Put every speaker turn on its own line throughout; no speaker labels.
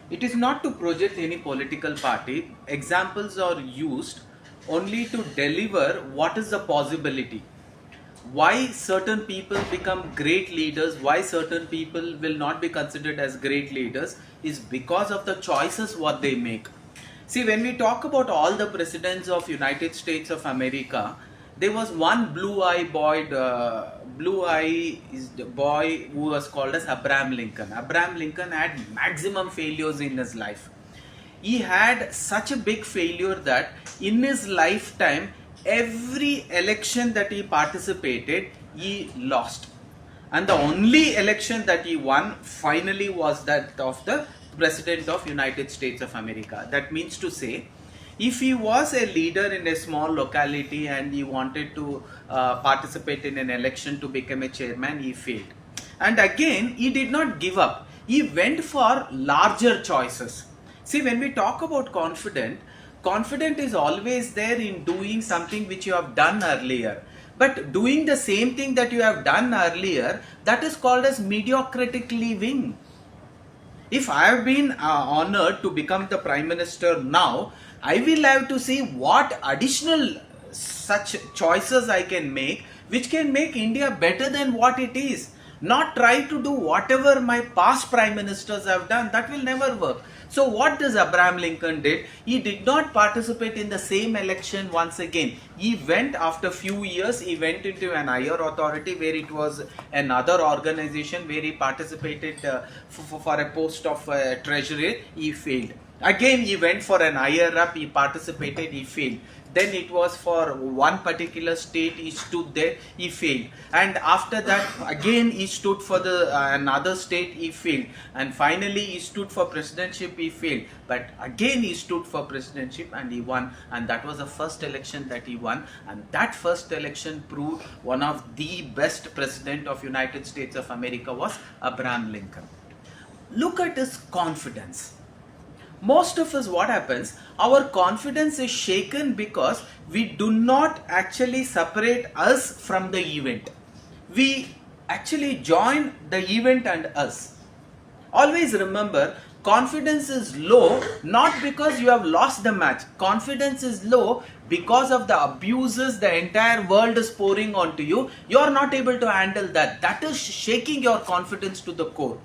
It is not to project any political party. Examples are used only to deliver what is the possibility. Why certain people become great leaders, why certain people will not be considered as great leaders, is because of the choices what they make. See, when we talk about all the presidents of United States of America, there was one blue-eye is the boy who was called as Abraham Lincoln. Abraham Lincoln had maximum failures in his life. He had such a big failure that in his lifetime, every election that he participated, he lost. And the only election that he won finally was that of the President of United States of America. That means to say, if he was a leader in a small locality and he wanted to participate in an election to become a chairman, he failed. And again, he did not give up. He went for larger choices. See, when we talk about confident is always there in doing something which you have done earlier. But doing the same thing that you have done earlier, that is called as mediocritic living. If I have been honored to become the Prime Minister now, I will have to see what additional such choices I can make, which can make India better than what it is. Not try to do whatever my past Prime Ministers have done. That will never work. So what does Abraham Lincoln did? He did not participate in the same election once again. He went after few years, he went into an higher authority where it was another organization where he participated for a post of treasurer. He failed. Again he went for an higher up, he participated, he failed. Then it was for one particular state, he stood there, he failed. And after that, again he stood for the another state, he failed. And finally he stood for presidentship, he failed. But again he stood for presidentship and he won. And that was the first election that he won. And that first election proved one of the best president of United States of America was Abraham Lincoln. Look at his confidence. Most of us, what happens, our confidence is shaken because we do not actually separate us from the event. We actually join the event and us. Always remember, confidence is low not because you have lost the match. Confidence is low because of the abuses the entire world is pouring onto you. You are not able to handle that. That is shaking your confidence to the core.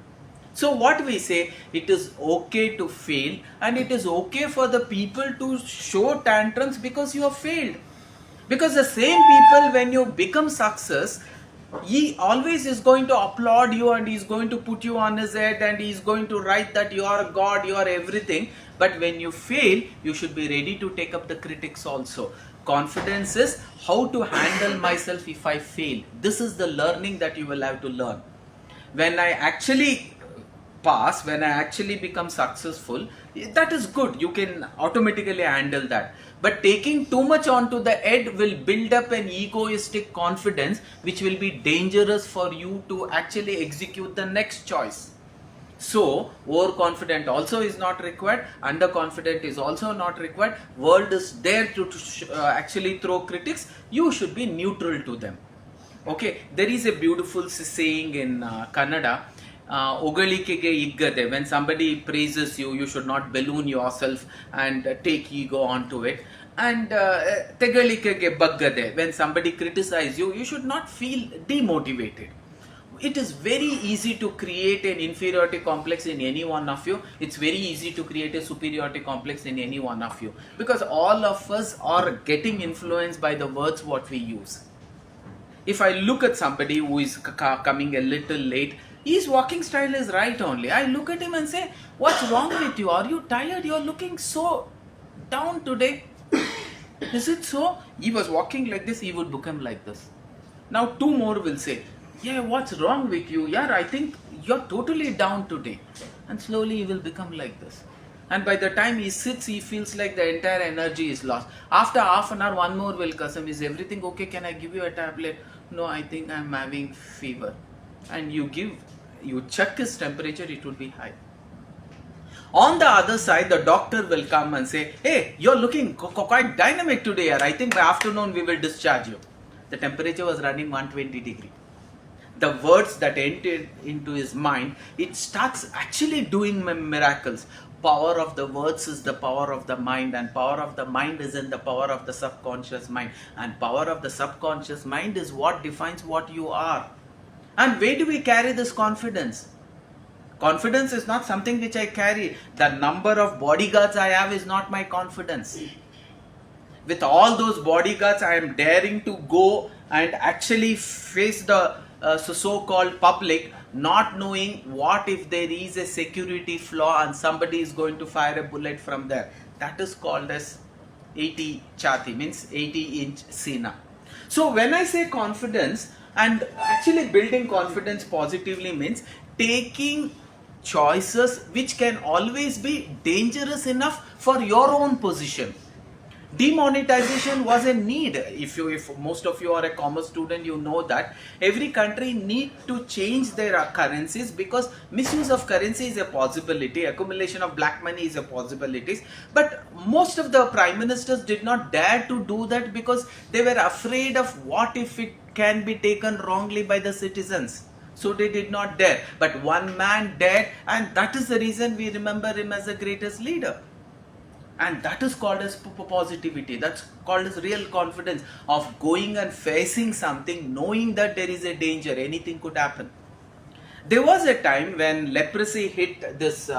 So what we say, it is okay to fail and it is okay for the people to show tantrums because you have failed. Because the same people, when you become success, he always is going to applaud you and he is going to put you on his head and he is going to write that you are God, you are everything. But when you fail, you should be ready to take up the critics also. Confidence is how to handle myself if I fail. This is the learning that you will have to learn. When I actually pass, when I actually become successful, that is good. You can automatically handle that. But taking too much onto the head will build up an egoistic confidence which will be dangerous for you to actually execute the next choice. So, overconfident also is not required, underconfident is also not required. World is there to actually throw critics. You should be neutral to them. Okay, there is a beautiful saying in Kannada, Ogalikege iggade. When somebody praises you, you should not balloon yourself and take ego onto it. And tegalikege baggade. When somebody criticizes you, you should not feel demotivated. It is very easy to create an inferiority complex in any one of you. It's very easy to create a superiority complex in any one of you. Because all of us are getting influenced by the words what we use. If I look at somebody who is coming a little late, his walking style is right only. I look at him and say, what's wrong with you? Are you tired? You're looking so down today. Is it so? He was walking like this, he would become like this. Now two more will say, yeah, what's wrong with you? Yeah, I think you're totally down today. And slowly he will become like this. And by the time he sits, he feels like the entire energy is lost. After half an hour, one more will come. Is everything okay? Can I give you a tablet? No, I think I'm having fever. And you check his temperature, it will be high. On the other side, the doctor will come and say, hey, you're looking quite dynamic today. I think by afternoon we will discharge you. The temperature was running 120 degrees. The words that entered into his mind, it starts actually doing miracles. power of the words is the power of the mind, and power of the mind is in the power of the subconscious mind, and power of the subconscious mind is what defines what you are. And where do we carry this confidence? Confidence is not something which I carry. The number of bodyguards I have is not my confidence. With all those bodyguards, I am daring to go and actually face the so-called public, not knowing what if there is a security flaw and somebody is going to fire a bullet from there. That is called as 80 chati, means 80-inch Sena. So when I say confidence, and actually building confidence positively means taking choices which can always be dangerous enough for your own position. Demonetization was a need. If most of you are a commerce student, you know that every country need to change their currencies, because misuse of currency is a possibility, accumulation of black money is a possibility. But most of the prime ministers did not dare to do that because they were afraid of what if it can be taken wrongly by the citizens. So they did not dare. But one man dared, and that is the reason we remember him as the greatest leader. And that is called as positivity. That's called as real confidence of going and facing something, knowing that there is a danger, anything could happen. There was a time when leprosy hit this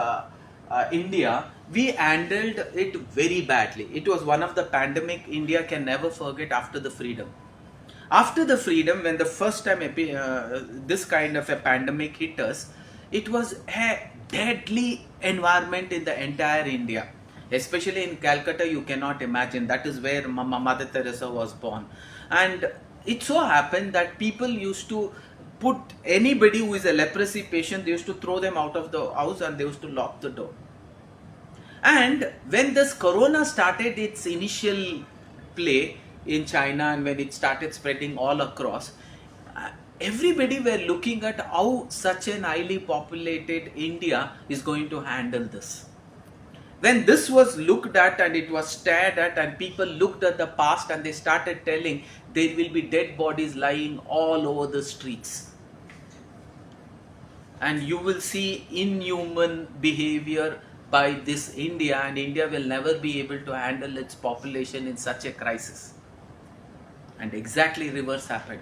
India. We handled it very badly. It was one of the pandemic India can never forget after the freedom. After the freedom, when the first time this kind of a pandemic hit us, it was a deadly environment in the entire India. Especially in Calcutta, you cannot imagine. That is where Mother Teresa was born. And it so happened that people used to put anybody who is a leprosy patient, they used to throw them out of the house and they used to lock the door. And when this corona started its initial play in China, and when it started spreading all across, everybody were looking at how such an highly populated India is going to handle this. When this was looked at and it was stared at, and people looked at the past and they started telling there will be dead bodies lying all over the streets. And you will see inhuman behavior by this India, and India will never be able to handle its population in such a crisis. And exactly reverse happened.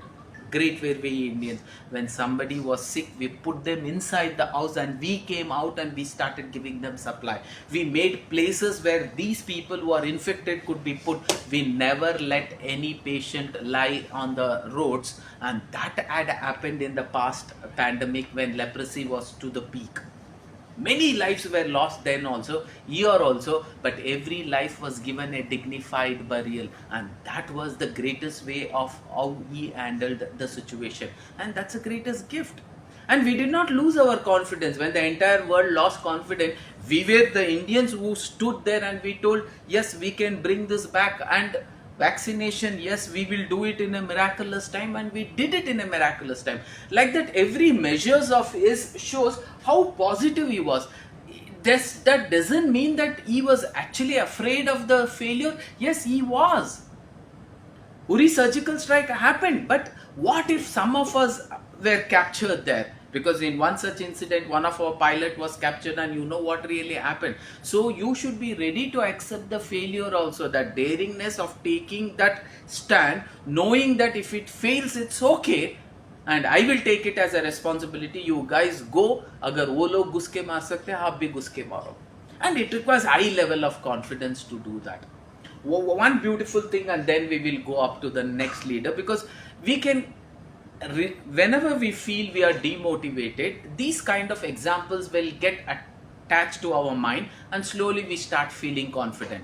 Great were we Indians. When somebody was sick, we put them inside the house and we came out and we started giving them supply. We made places where these people who are infected could be put. We never let any patient lie on the roads, and that had happened in the past pandemic when leprosy was to the peak. Many lives were lost then also, here also, but every life was given a dignified burial, and that was the greatest way of how he handled the situation, and that's the greatest gift. And we did not lose our confidence. When the entire world lost confidence, we were the Indians who stood there and we told, yes, we can bring this back. And vaccination, yes, we will do it in a miraculous time, and we did it in a miraculous time. Like that, every measures of his shows how positive he was. That doesn't mean that he was actually afraid of the failure. Yes, he was. Uri surgical strike happened, but what if some of us were captured there? Because in one such incident, one of our pilot was captured, and you know what really happened. So you should be ready to accept the failure also, that daringness of taking that stand, knowing that if it fails, it's okay, and I will take it as a responsibility. You guys go, agar wo log ghus ke maar sakte hain, aap bhi ghus ke maro. And it requires high level of confidence to do that. One beautiful thing, and then we will go up to the next leader, because we can, whenever we feel we are demotivated, these kind of examples will get attached to our mind, and slowly we start feeling confident.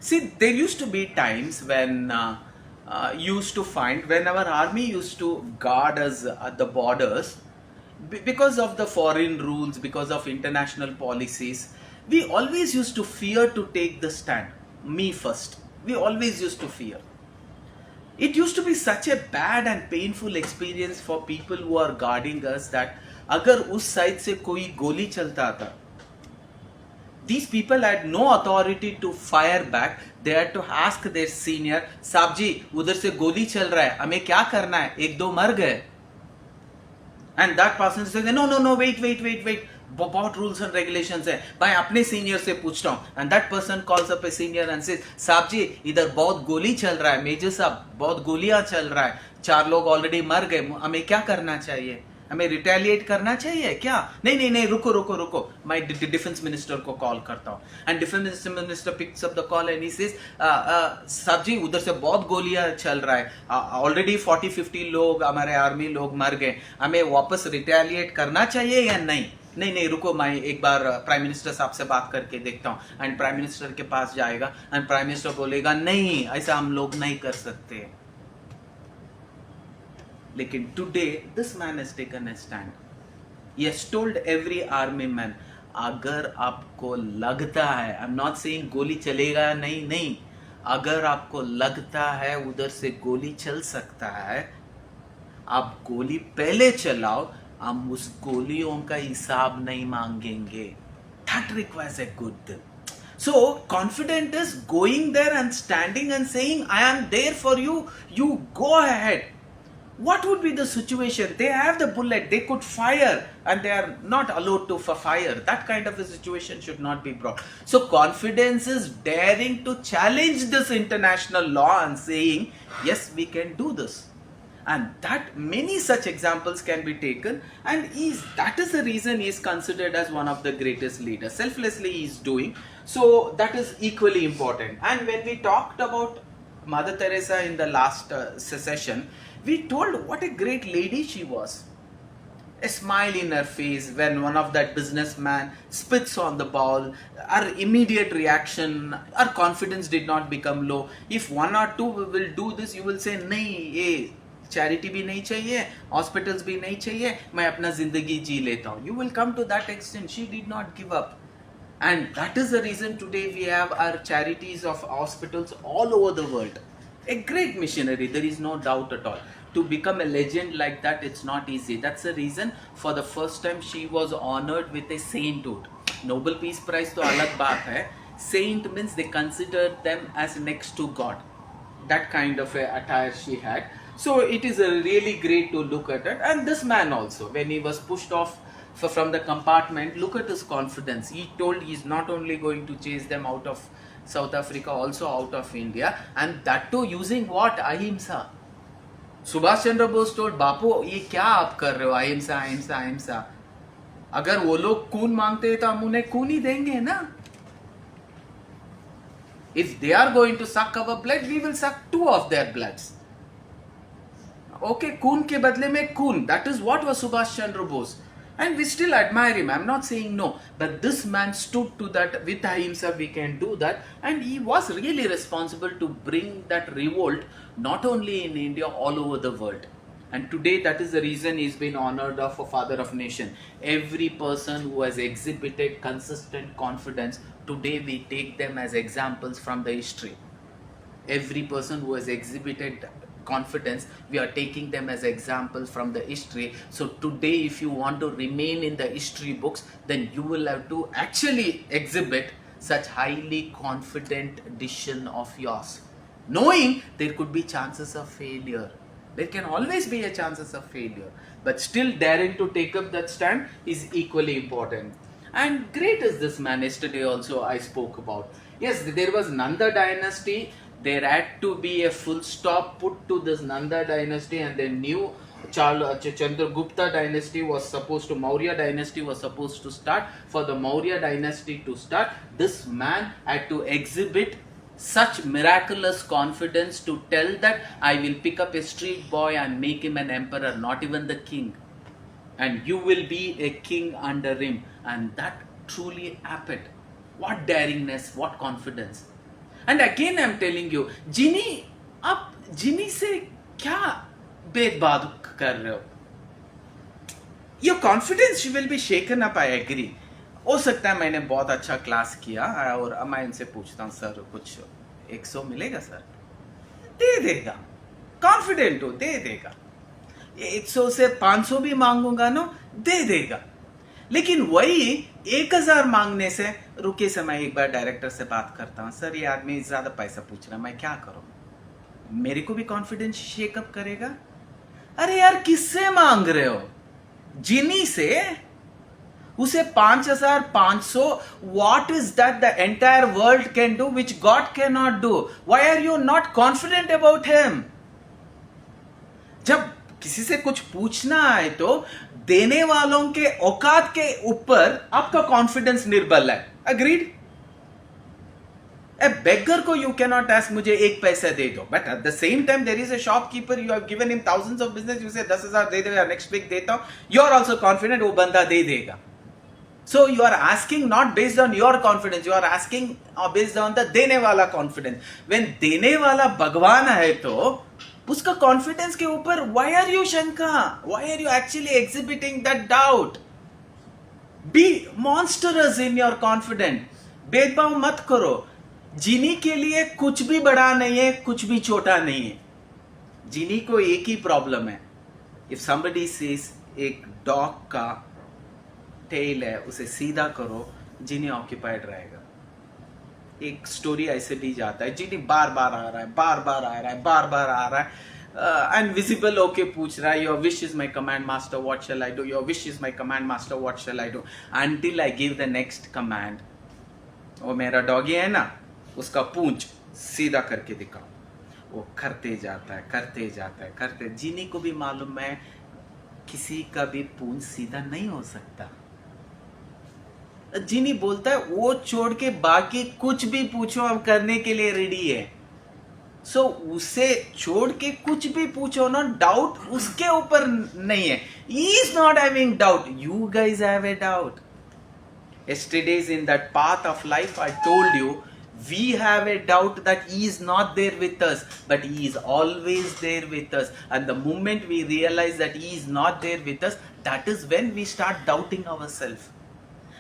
See, there used to be times when used to find when our army used to guard us at the borders, because of the foreign rules, because of international policies, we always used to fear to take the stand. Me first, we always used to fear. It used to be such a bad and painful experience for people who are guarding us that agar us side se koi goli chalta tha, these people had no authority to fire back. They had to ask their senior, Saab ji, udhar se goli chal raha hai, hame kya karna hai, ek do mar gaye. And that person says, no, wait. बहुत rules and regulations है, मैं अपने senior से पूछता हूँ, and that person calls up a senior and says, साहब जी इधर बहुत गोली चल रहा है, मेजर साहब बहुत गोलियां चल रहा है, 4 लोग ऑलरेडी मर गए, हमें क्या करना चाहिए, हमें रिटेलिएट करना चाहिए क्या? नहीं नहीं नहीं, रुको रुको रुको, मैं डिफेंस मिनिस्टर को कॉल करता हूँ, and defence minister picks up the call and he says, साहब जी उधर से बहुत गोलियां चल रहा है, ऑलरेडी 40-50 लोग हमारे आर्मी लोग मर गए, हमें वापस रिटेलिएट करना चाहिए या नहीं? नहीं नहीं रुको, मैं एक बार प्राइम मिनिस्टर साहब से बात करके देखता हूँ, एंड प्राइम मिनिस्टर के पास जाएगा, एंड प्राइम मिनिस्टर बोलेगा नहीं ऐसा हम लोग नहीं कर सकते। लेकिन today this man has taken a stand, he has told every army man, अगर आपको लगता है, आई एम नॉट सेइंग गोली चलेगा नहीं, नहीं, अगर आपको लगता है उधर से गोली चल सकता है, आप गोली पहले चलाओ, हम उस गोलियों का हिसाब नहीं मांगेंगे। That requires a good thing. So confident is going there and standing and saying, I am there for you, you go ahead. What would be the situation? They have the bullet, they could fire, and they are not allowed to fire. That kind of a situation should not be brought. So confidence is daring to challenge this international law and saying, yes, we can do this. And that many such examples can be taken, and that is the reason he is considered as one of the greatest leaders. Selflessly he is doing, so that is equally important. And when we talked about Mother Teresa in the last session, we told what a great lady she was. A smile in her face when one of that businessman spits on the ball, her immediate reaction, her confidence did not become low. If 1 or 2 will do this, you will say, nahi, ye charity भी नहीं चाहिए, hospitals भी नहीं चाहिए, मैं अपना जिंदगी जी लेता हूँ. You will come to that extent. She did not give up. And that is the reason today we have our charities of hospitals all over the world. A great missionary, there is no doubt at all. To become a legend like that, it's not easy. That's the reason for the first time she was honored with a sainthood. Nobel Peace Prize तो अलग बात है. Saint means they considered them as next to God. That kind of a attire she had. So it is really great to look at it. And this man also, when he was pushed off from the compartment, look at his confidence. He told he's not only going to chase them out of South Africa, also out of India, and that too using what? Ahimsa. Subhash Chandra Bose told, बापू ये क्या आप कर रहे हो, अहिंसा अहिंसा अहिंसा. अगर वो लोग खून मांगते हैं तो हम उन्हें खून ही देंगे ना. If they are going to suck our blood, we will suck 2 of their bloods. Okay, खून के बदले में खून. That is what was Subhash Chandra Bose. And we still admire him. I'm not saying no. But this man stood to that. With Ahimsa we can do that. And he was really responsible to bring that revolt not only in India, all over the world. And today that is the reason he's been honored of a father of nation. Every person who has exhibited consistent confidence, today we take them as examples from the history. Every person who has exhibited confidence, we are taking them as examples from the history. So today if you want to remain in the history books, then you will have to actually exhibit such highly confident decision of yours, knowing there could be chances of failure. There can always be a chances of failure, but still daring to take up that stand is equally important. And great is this man. Yesterday also I spoke about. Yes, there was Nanda dynasty. There had to be a full stop put to this Nanda dynasty, and the new Chandragupta dynasty was supposed to, Maurya dynasty was supposed to start. For the Maurya dynasty to start, this man had to exhibit such miraculous confidence to tell that I will pick up a street boy and make him an emperor, not even the king. And you will be a king under him. And that truly happened. What daringness, what confidence. And again I am telling you, जिनी आप जिनी से क्या भेदभाव कर रहे हो? Your confidence will be shaken up, I agree. हो सकता है मैंने बहुत अच्छा क्लास किया और मैं इनसे पूछता हूँ, सर कुछ 100 मिलेगा सर? दे देगा. कॉन्फिडेंट हो, दे देगा. 100 से 500 भी मांगूंगा ना, दे देगा. लेकिन वही 1000 मांगने से, रुके से मैं एक बार डायरेक्टर से बात करता हूँ, सर ये आदमी ज्यादा पैसा पूछ रहा है, मैं क्या करूं? मेरे को भी कॉन्फिडेंस शेकअप करेगा. अरे यार किससे मांग रहे हो? जिनी से. उसे 5500, what is that the entire world can do which God cannot do? Why are you not confident about him? जब किसी से कुछ पूछना है तो देने वालों के औकात के ऊपर आपका कॉन्फिडेंस निर्बल है. Agreed? A beggar को you cannot ask मुझे 1 पैसा दे दो, but at the same time there is a shopkeeper, you have given him thousands of business, you say 10,000 दे देगा, next week देता हूं, you are also confident वो बंदा दे देगा. So you are asking not based on your confidence, you are asking based on the देने वाला confidence. When देने वाला भगवान है तो उसका confidence के ऊपर why are you शंका? Why are you actually exhibiting that doubt? Be monstrous in your confidence. भेदभाव मत करो. जीनी के लिए कुछ भी बड़ा नहीं है, कुछ भी छोटा नहीं है. जीनी को एक ही प्रॉब्लम है. If somebody says एक डॉग का टेल है उसे सीधा करो, जीनी ऑक्यूपाइड रहेगा. एक स्टोरी ऐसे भी जाता है, जीनी बार बार आ रहा है, बार बार आ रहा है, बार बार आ रहा है, एंड विजिबल ओके पूछ रहा है, your wish is my command master what shell I do, your wish is my command master what shell I do, until I give the next command. वो मेरा डॉगी है ना, उसका पूंछ सीधा करके दिखाओ. वो करते जाता है, करते जाता है, करते. जीनी को भी मालूम है किसी का भी पूंछ सीधा नहीं हो सकता. जीनी बोलता है वो छोड़ के बाकी कुछ भी पूछो हम करने के लिए रेडी है. सो उसे छोड़ के कुछ भी पूछो ना, डाउट उसके ऊपर नहीं है. He is not having doubt, you guys have a doubt. Yesterday's in that path of life I told you we have a doubt that he is not there with us, but he is always there with us. And the moment we realize that he is not there with us, that is when we start doubting ourselves.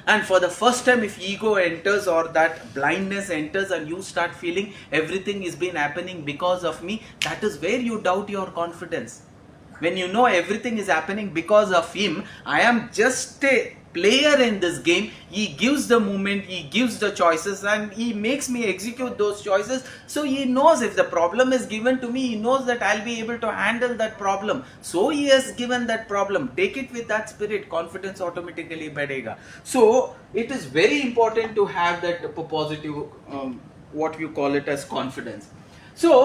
And for the first time, if ego enters or that blindness enters and you start feeling everything is been happening because of me, that is where you doubt your confidence. When you know everything is happening because of him, I am just a player in this game. He gives the movement, he gives the choices, and he makes me execute those choices. So he knows if the problem is given to me, he knows that I'll be able to handle that problem. So he has given that problem. Take it with that spirit, confidence automatically badega. So it is very important to have that positive, what you call it as confidence. So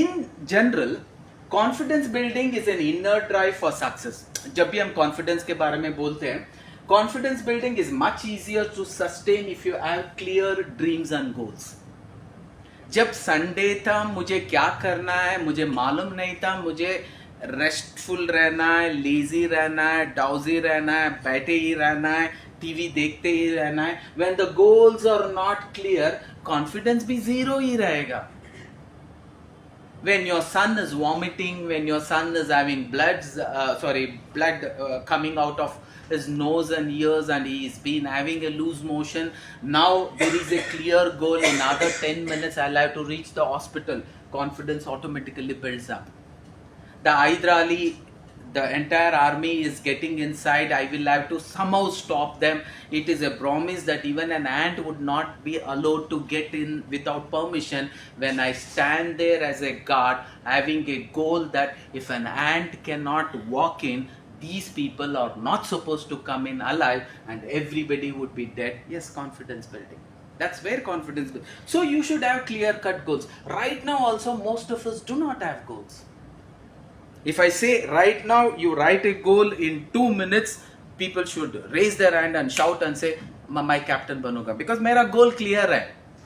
in general, confidence building is an inner drive for success. जब भी हम confidence के बारे में बोलते हैं, confidence building is much easier to sustain if you have clear dreams and goals. जब Sunday था, मुझे क्या करना है मुझे मालूम नहीं था. मुझे रेस्टफुल रहना है, लेजी रहना है, डाउजी रहना है, बैठे ही रहना है, टीवी देखते ही रहना है. When the goals are not clear, confidence भी जीरो ही रहेगा. When your son is vomiting, when your son is having blood coming out of his nose and ears, and he's been having a loose motion, now there is a clear goal. In another 10 minutes I'll have to reach the hospital. Confidence automatically builds up. The Hyderali, the entire army is getting inside. I will have to somehow stop them. It is a promise that even an ant would not be allowed to get in without permission. When I stand there as a guard, having a goal that if an ant cannot walk in, these people are not supposed to come in alive, and everybody would be dead. Yes, confidence building. That's where confidence builds. So you should have clear cut goals. Right now also most of us do not have goals. If I say right now you write a goal in 2 minutes, people should raise their hand and shout and say my captain banuga, because मेरा goal clear है.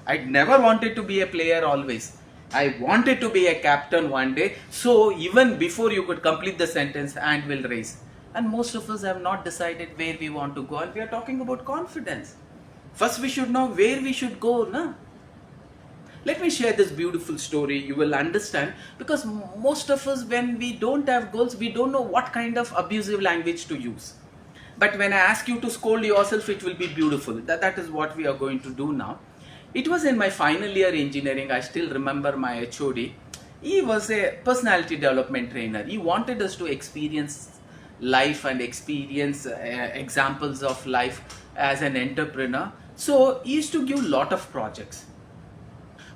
I never wanted to be a player always. I wanted to be a captain one day. So even before you could complete the sentence, hand will raise. And most of us have not decided where we want to go, and we are talking about confidence. First we should know where we should go, na? Let me share this beautiful story. You will understand, because most of us, when we don't have goals, we don't know what kind of abusive language to use. But when I ask you to scold yourself, it will be beautiful. That is what we are going to do now. It was in my final year engineering. I still remember my HOD. He was a personality development trainer. He wanted us to experience life and experience examples of life as an entrepreneur. So he used to give a lot of projects.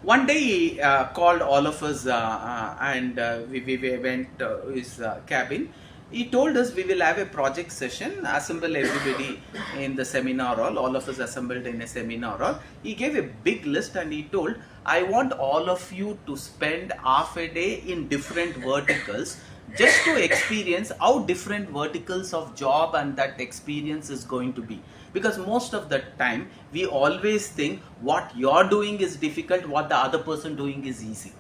One day he called all of us and we went to his cabin, He told us we will have a project session, assemble everybody in the seminar hall, all of us assembled in a seminar hall. He gave a big list and he told, I want all of you to spend half a day in different verticals just to experience how different verticals of job and that experience is going to be. Because most of the time we always think what you're doing is difficult, what the other person doing is easy.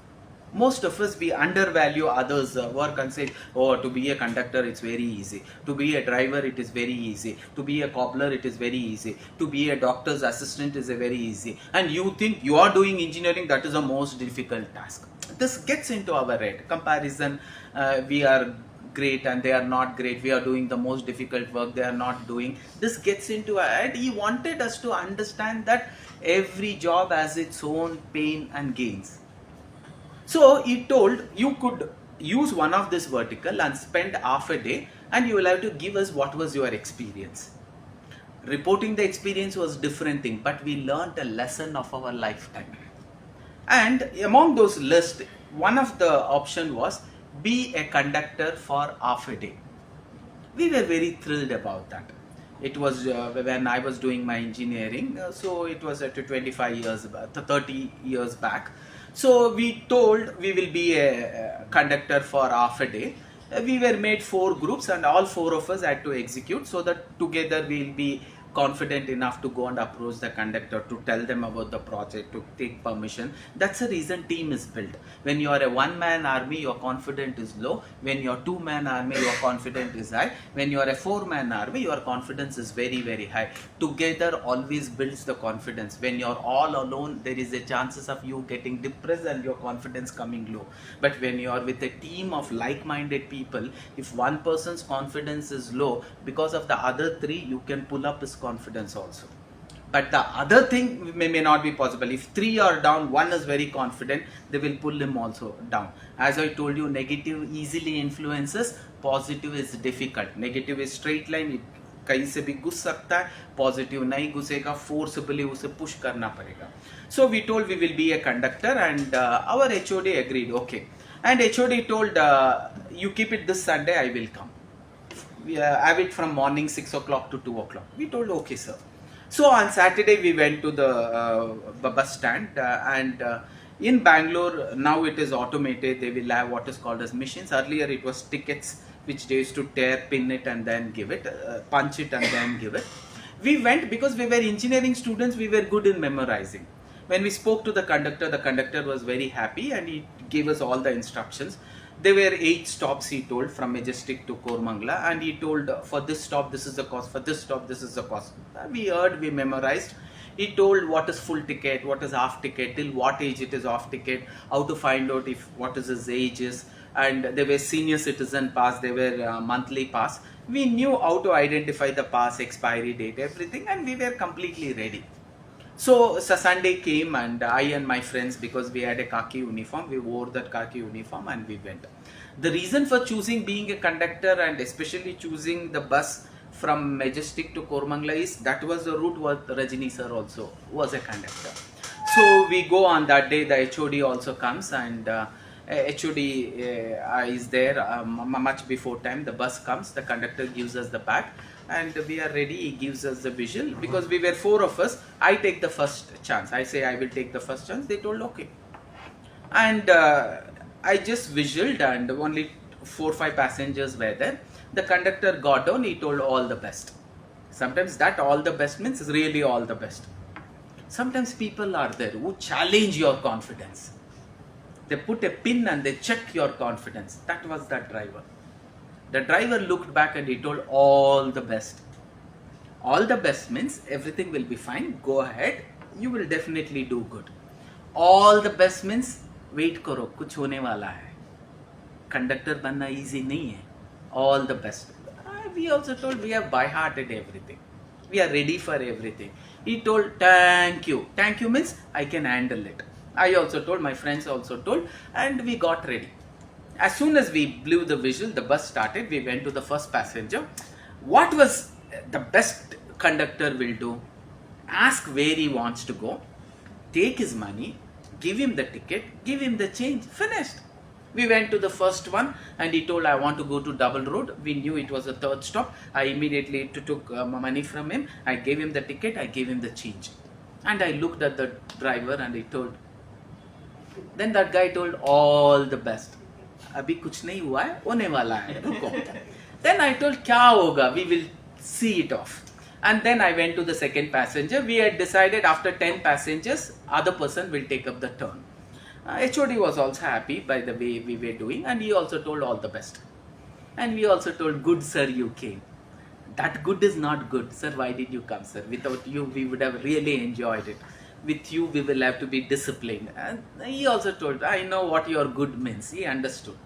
Most of us, we undervalue others' work and say, oh, to be a conductor it's very easy, to be a driver it is very easy, to be a cobbler it is very easy, to be a doctor's assistant is a very easy, and you think you are doing engineering, that is the most difficult task. This gets into our head. Comparison, we are great and they are not great, we are doing the most difficult work, they are not doing. This gets into our head. He wanted us to understand that every job has its own pain and gains. So he told you could use one of this vertical and spend half a day and you will have to give us what was your experience. Reporting the experience was different thing, but we learned a lesson of our lifetime. And among those lists, one of the option was be a conductor for half a day. We were very thrilled about that. It was when I was doing my engineering, so it was at 25 years, 30 years back. So we told we will be a conductor for half a day. We were made 4 groups and all 4 of us had to execute, so that together we will be confident enough to go and approach the conductor to tell them about the project, to take permission. That's the reason team is built. When you are a one-man army, your confidence is low. When you are 2-man army, your confidence is high. When you are a 4-man army, your confidence is very, very high. Together always builds the confidence. When you are all alone, there is a chances of you getting depressed and your confidence coming low. But when you are with a team of like-minded people, if one person's confidence is low, because of the other 3, you can pull up his confidence also. But the other thing may not be possible. If 3 are down, 1 is very confident, they will pull him also down. As I told you, negative easily influences, positive is difficult. Negative is straight line, it कहीं से भी घुस सकता है, positive नहीं घुसेगा, forcibly उसे push करना पड़ेगा. So we told we will be a conductor and our HOD agreed, okay. And HOD told, you keep it this Sunday, I will come. We have it from morning 6 o'clock to 2 o'clock. We told, okay sir. So on Saturday we went to the bus stand and in Bangalore now it is automated. They will have what is called as machines. Earlier it was tickets which they used to tear, pin it and then give it, punch it and then give it. We went because we were engineering students, we were good in memorizing. When we spoke to the conductor was very happy and he gave us all the instructions. There were 8 stops he told from Majestic to Kormangala, and he told for this stop this is the cost, for this stop this is the cost. We heard, we memorized. He told what is full ticket, what is half ticket, till what age it is off ticket, how to find out if what is his age is, and there were senior citizen pass, there were monthly pass. We knew how to identify the pass, expiry date, everything, and we were completely ready. So Sunday came and I and my friends, because we had a khaki uniform, we wore that khaki uniform and we went. The reason for choosing being a conductor and especially choosing the bus from Majestic to Kormangala is that was the route what Rajini sir also was a conductor. So we go on that day, the HOD also comes and HOD is there much before time. The bus comes, the conductor gives us the badge and we are ready. He gives us the visual because we were 4 of us. I take the first chance. I say I will take the first chance. They told okay. And I just visualed and only 4 or 5 passengers were there. The conductor got down, he told all the best. Sometimes that all the best means is really all the best. Sometimes people are there who challenge your confidence. They put a pin and they check your confidence. That was that driver. The driver looked back and he told all the best. All the best means everything will be fine. Go ahead. You will definitely do good. All the best means wait करो कुछ होने वाला है. Conductor बनना easy नहीं है. All the best. We also told we have by hearted everything. We are ready for everything. He told thank you. Thank you means I can handle it. I also told, my friends also told, and we got ready. As soon as we blew the whistle, the bus started. We went to the first passenger. What was the best conductor will do? Ask where he wants to go, take his money, give him the ticket, give him the change, finished. We went to the first one and he told, I want to go to Double Road. We knew it was a third stop. I immediately took money from him. I gave him the ticket. I gave him the change. And I looked at the driver and he told, then that guy told, all the best. Abhi kuch nahi hua hai, hone wala hai, ruko. Then I told, kya hoga, we will see it off. And then I went to the second passenger. We had decided after 10 passengers, other person will take up the turn. HOD was also happy by the way we were doing, and he also told all the best. And we also told, good sir, you came. That good is not good. Sir, why did you come, sir? Without you, we would have really enjoyed it. With you, we will have to be disciplined. And he also told, I know what your good means. He understood.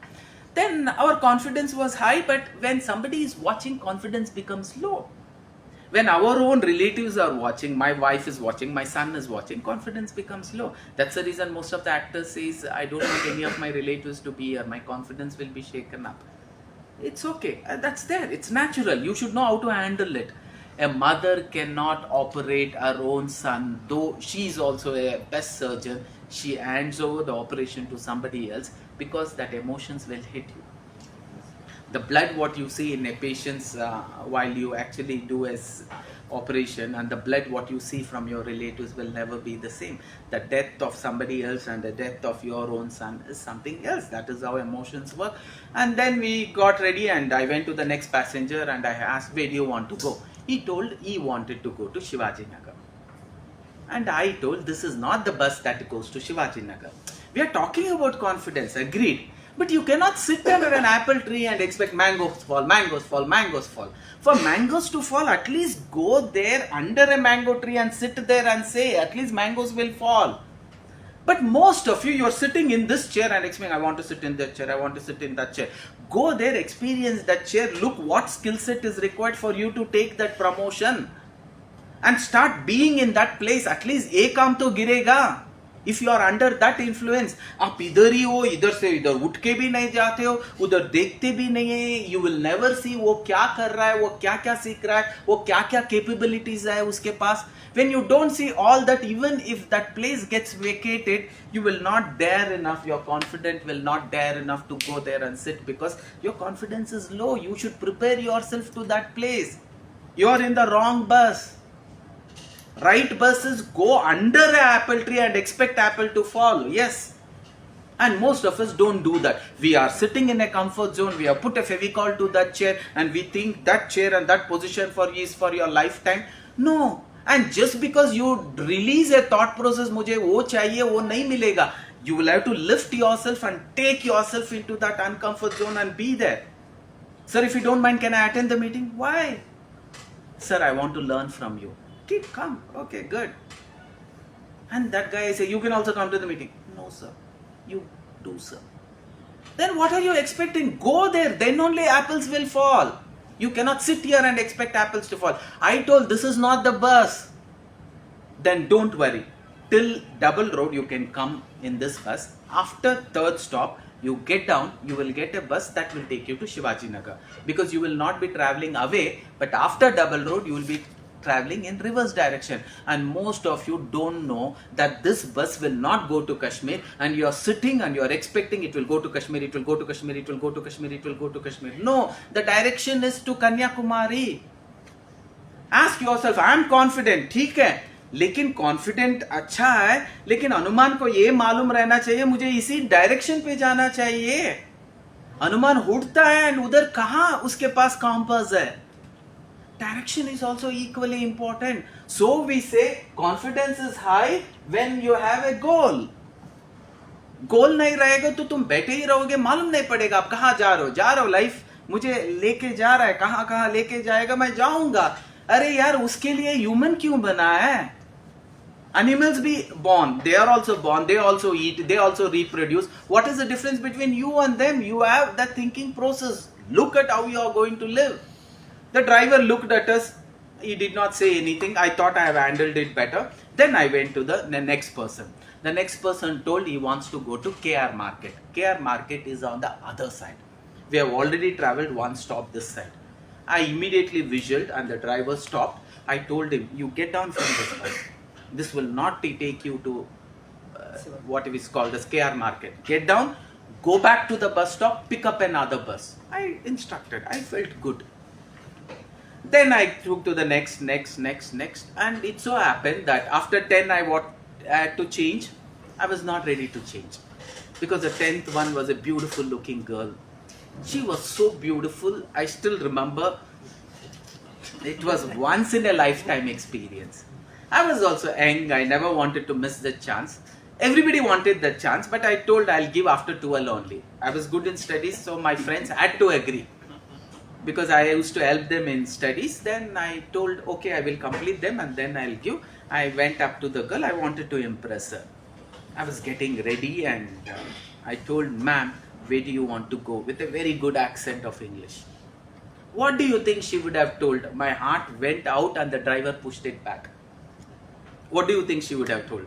Then our confidence was high, but when somebody is watching, confidence becomes low. When our own relatives are watching, my wife is watching, my son is watching, confidence becomes low. That's the reason most of the actors says, I don't want any of my relatives to be here. My confidence will be shaken up. It's okay. That's there. It's natural. You should know how to handle it. A mother cannot operate her own son, though she is also a best surgeon. She hands over the operation to somebody else because that emotions will hit you. The blood what you see in a patient's while you actually do as operation, and the blood what you see from your relatives will never be the same. The death of somebody else and the death of your own son is something else. That is how emotions work. And then we got ready and I went to the next passenger and I asked, where do you want to go? He told he wanted to go to Shivaji Nagar. And I told, this is not the bus that goes to Shivaji Nagar. We are talking about confidence, agreed. But you cannot sit under an apple tree and expect mangoes fall, mangoes fall, mangoes fall. For mangoes to fall, at least go there under a mango tree and sit there and say, at least mangoes will fall. But most of you, you are sitting in this chair and expecting, I want to sit in that chair, I want to sit in that chair. Go there, experience that chair, look what skill set is required for you to take that promotion. And start being in that place, at least ek kaam to girega. If you are under that influence, आप इधर ही हो, इधर से इधर उठ के भी नहीं जाते हो, उधर देखते भी नहीं है, you will never see वो क्या कर रहा है, वो क्या क्या सीख रहा है, वो क्या क्या capabilities है उसके पास. When you don't see all that, even if that place gets vacated, you will not dare enough, your confidence will not dare enough to go there and sit because your confidence is low. You should prepare yourself to that place. You are in the wrong bus. Right buses go under an apple tree and expect apple to fall. Yes. And most of us don't do that. We are sitting in a comfort zone. We have put a Fevicol to that chair and we think that chair and that position for you is for your lifetime. No. And just because you release a thought process, मुझे वो चाहिए, वो नहीं मिलेगा. You will have to lift yourself and take yourself into that uncomfort zone and be there. Sir, if you don't mind, can I attend the meeting? Why? Sir, I want to learn from you. Come. Okay, good. And that guy say, you can also come to the meeting. No, sir. You do, sir. Then what are you expecting? Go there. Then only apples will fall. You cannot sit here and expect apples to fall. I told this is not the bus. Then don't worry. Till Double Road, you can come in this bus. After third stop, you get down, you will get a bus that will take you to Shivaji Nagar. Because you will not be traveling away, but after Double Road, you will be traveling in reverse direction. And most of you don't know that this bus will not go to Kashmir, and you are sitting and you are expecting it will go to Kashmir, it will go to Kashmir, it will go to Kashmir, it will go to Kashmir. No, the direction is to Kanyakumari. Ask yourself, I am confident, ठीक है, लेकिन confident अच्छा है, लेकिन अनुमान को ये मालूम रहना चाहिए मुझे इसी डायरेक्शन पे जाना चाहिए. अनुमान उड़ता है and उधर कहाँ उसके पास कंपास है. Direction is also equally important. So we say confidence is high when you have a goal. गोल नहीं रहेगा तो तुम बैठे ही रहोगे, मालूम नहीं पड़ेगा आप कहाँ जा रहे हो. लाइफ मुझे लेके जा रहा है, कहाँ कहाँ लेके जाएगा, मैं जाऊंगा. अरे यार उसके लिए ह्यूमन क्यों बना है? Animals be born, they are also born, they also eat, they also reproduce. What is the difference between you and them? You have that thinking process. Look at how you are going to live. The driver looked at us. He did not say anything. I thought I have handled it better. Then I went to the next person. The next person told he wants to go to KR Market. KR Market is on the other side. We have already traveled one stop this side. I immediately visualized and the driver stopped. I told him, you get down from this bus. This will not take you to what is called as KR Market. Get down, go back to the bus stop, pick up another bus. I instructed. I felt good. Then I took to the next, and it so happened that after 10 I had to change. I was not ready to change because the 10th one was a beautiful looking girl. She was so beautiful. I still remember. It was once in a lifetime experience. I was also young. I never wanted to miss the chance. Everybody wanted the chance, but I told I'll give after 12 only. I was good in studies, so my friends had to agree. Because I used to help them in studies, then I told, okay, I will complete them and then I'll give. I went up to the girl. I wanted to impress her. I was getting ready and I told, ma'am, where do you want to go? With a very good accent of English. What do you think she would have told? My heart went out and the driver pushed it back. What do you think she would have told?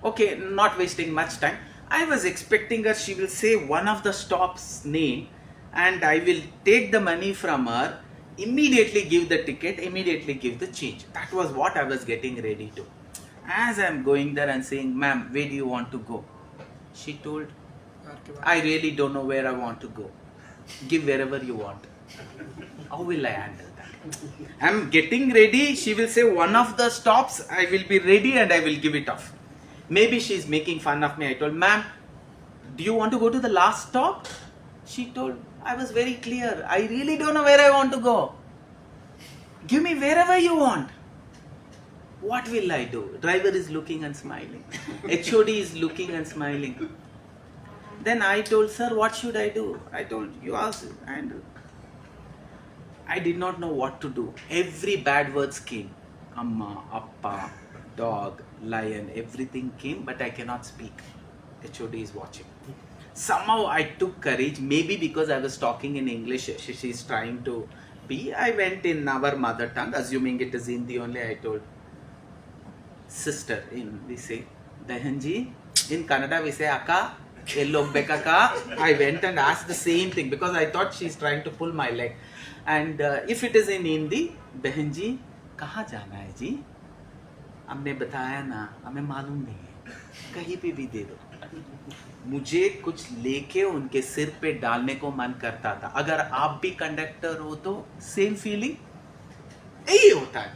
Okay, not wasting much time. I was expecting her, she will say one of the stops name and I will take the money from her, immediately give the ticket, immediately give the change. That was what I was getting ready to. As I am going there and saying, ma'am, where do you want to go? She told, I really don't know where I want to go. Give wherever you want. How will I handle that? I am getting ready, she will say one of the stops, I will be ready and I will give it off. Maybe she is making fun of me. I told, ma'am, do you want to go to the last stop? She told, I was very clear. I really don't know where I want to go. Give me wherever you want. What will I do? Driver is looking and smiling. HOD is looking and smiling. Then I told, sir, what should I do? I told, you ask. And I did not know what to do. Every bad words came. Amma, appa, dog, lion, everything came, but I cannot speak. HOD is watching. Somehow I took courage, maybe because I was talking in English, she is trying to be. I went in our mother tongue, assuming it is Hindi only. I told, sister, we say, Dahanji. In Kannada we say, Akka, yellow bekaka. I went and asked the same thing because I thought she is trying to pull my leg. And if it is in Hindi, Dahanji, kaha jana hai ji? हमने बताया ना, हमें मालूम नहीं है, कहीं पे भी दे दो. मुझे कुछ लेके उनके सिर पे डालने को मन करता था. अगर आप भी कंडक्टर हो तो सेम फीलिंग यही होता है.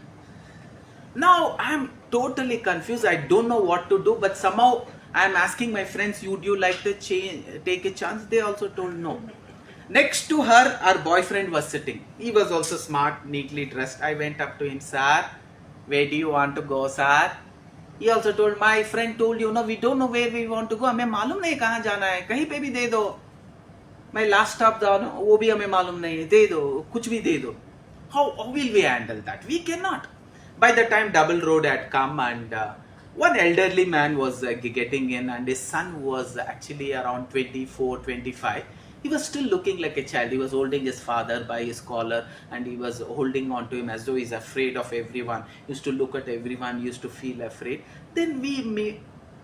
Now I am totally confused. I don't know what to do, but somehow I am asking my friends, would you like to take a chance? They also told no. Next to her boyfriend was sitting. He was also smart, neatly dressed. I went up to him, sir, where do you want to go, sir? He also told, my friend told you, no, we don't know where we want to go. हमें मालूम नहीं कहाँ जाना है, कहीं पे भी दे दो. My last stop जाओ ना, वो भी हमें मालूम नहीं है, दे दो, कुछ भी दे दो. How will we handle that? We cannot. By the time double road had come and one elderly man was getting in and his son was actually around 24, 25. He was still looking like a child. He was holding his father by his collar and he was holding on to him as though he's afraid of everyone. He used to look at everyone, used to feel afraid. Then we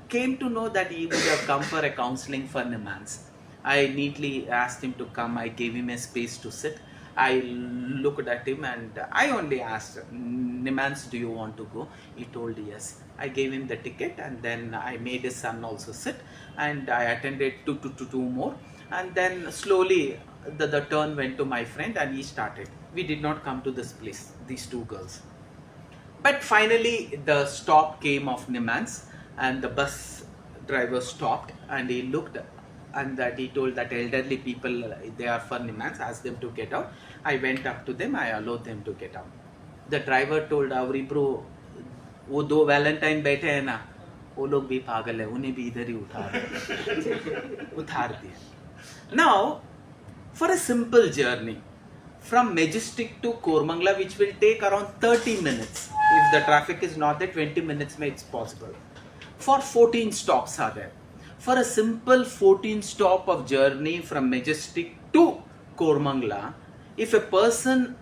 came to know that he would have come for a counseling for Nimans. I neatly asked him to come. I gave him a space to sit. I looked at him and I only asked, Nimans, do you want to go? He told yes. I gave him the ticket and then I made his son also sit and I attended two more. And then slowly the turn went to my friend and he started. We did not come to this place, these two girls. But finally the stop came of Nimans and the bus driver stopped and he looked and that he told that elderly people, they are for Nimans, asked them to get out. I went up to them, I allowed them to get out. The driver told, Avri bro, वो दो Valentine बैठे हैं ना, वो लोग भी पागल है, उन्हें भी इधर ही उतार दिया. Now, for a simple journey from Majestic to Koramangala, which will take around 30 minutes, if the traffic is not there, 20 minutes it's possible. For 14 stops are there. For a simple 14 stop of journey from Majestic to Koramangala, if a person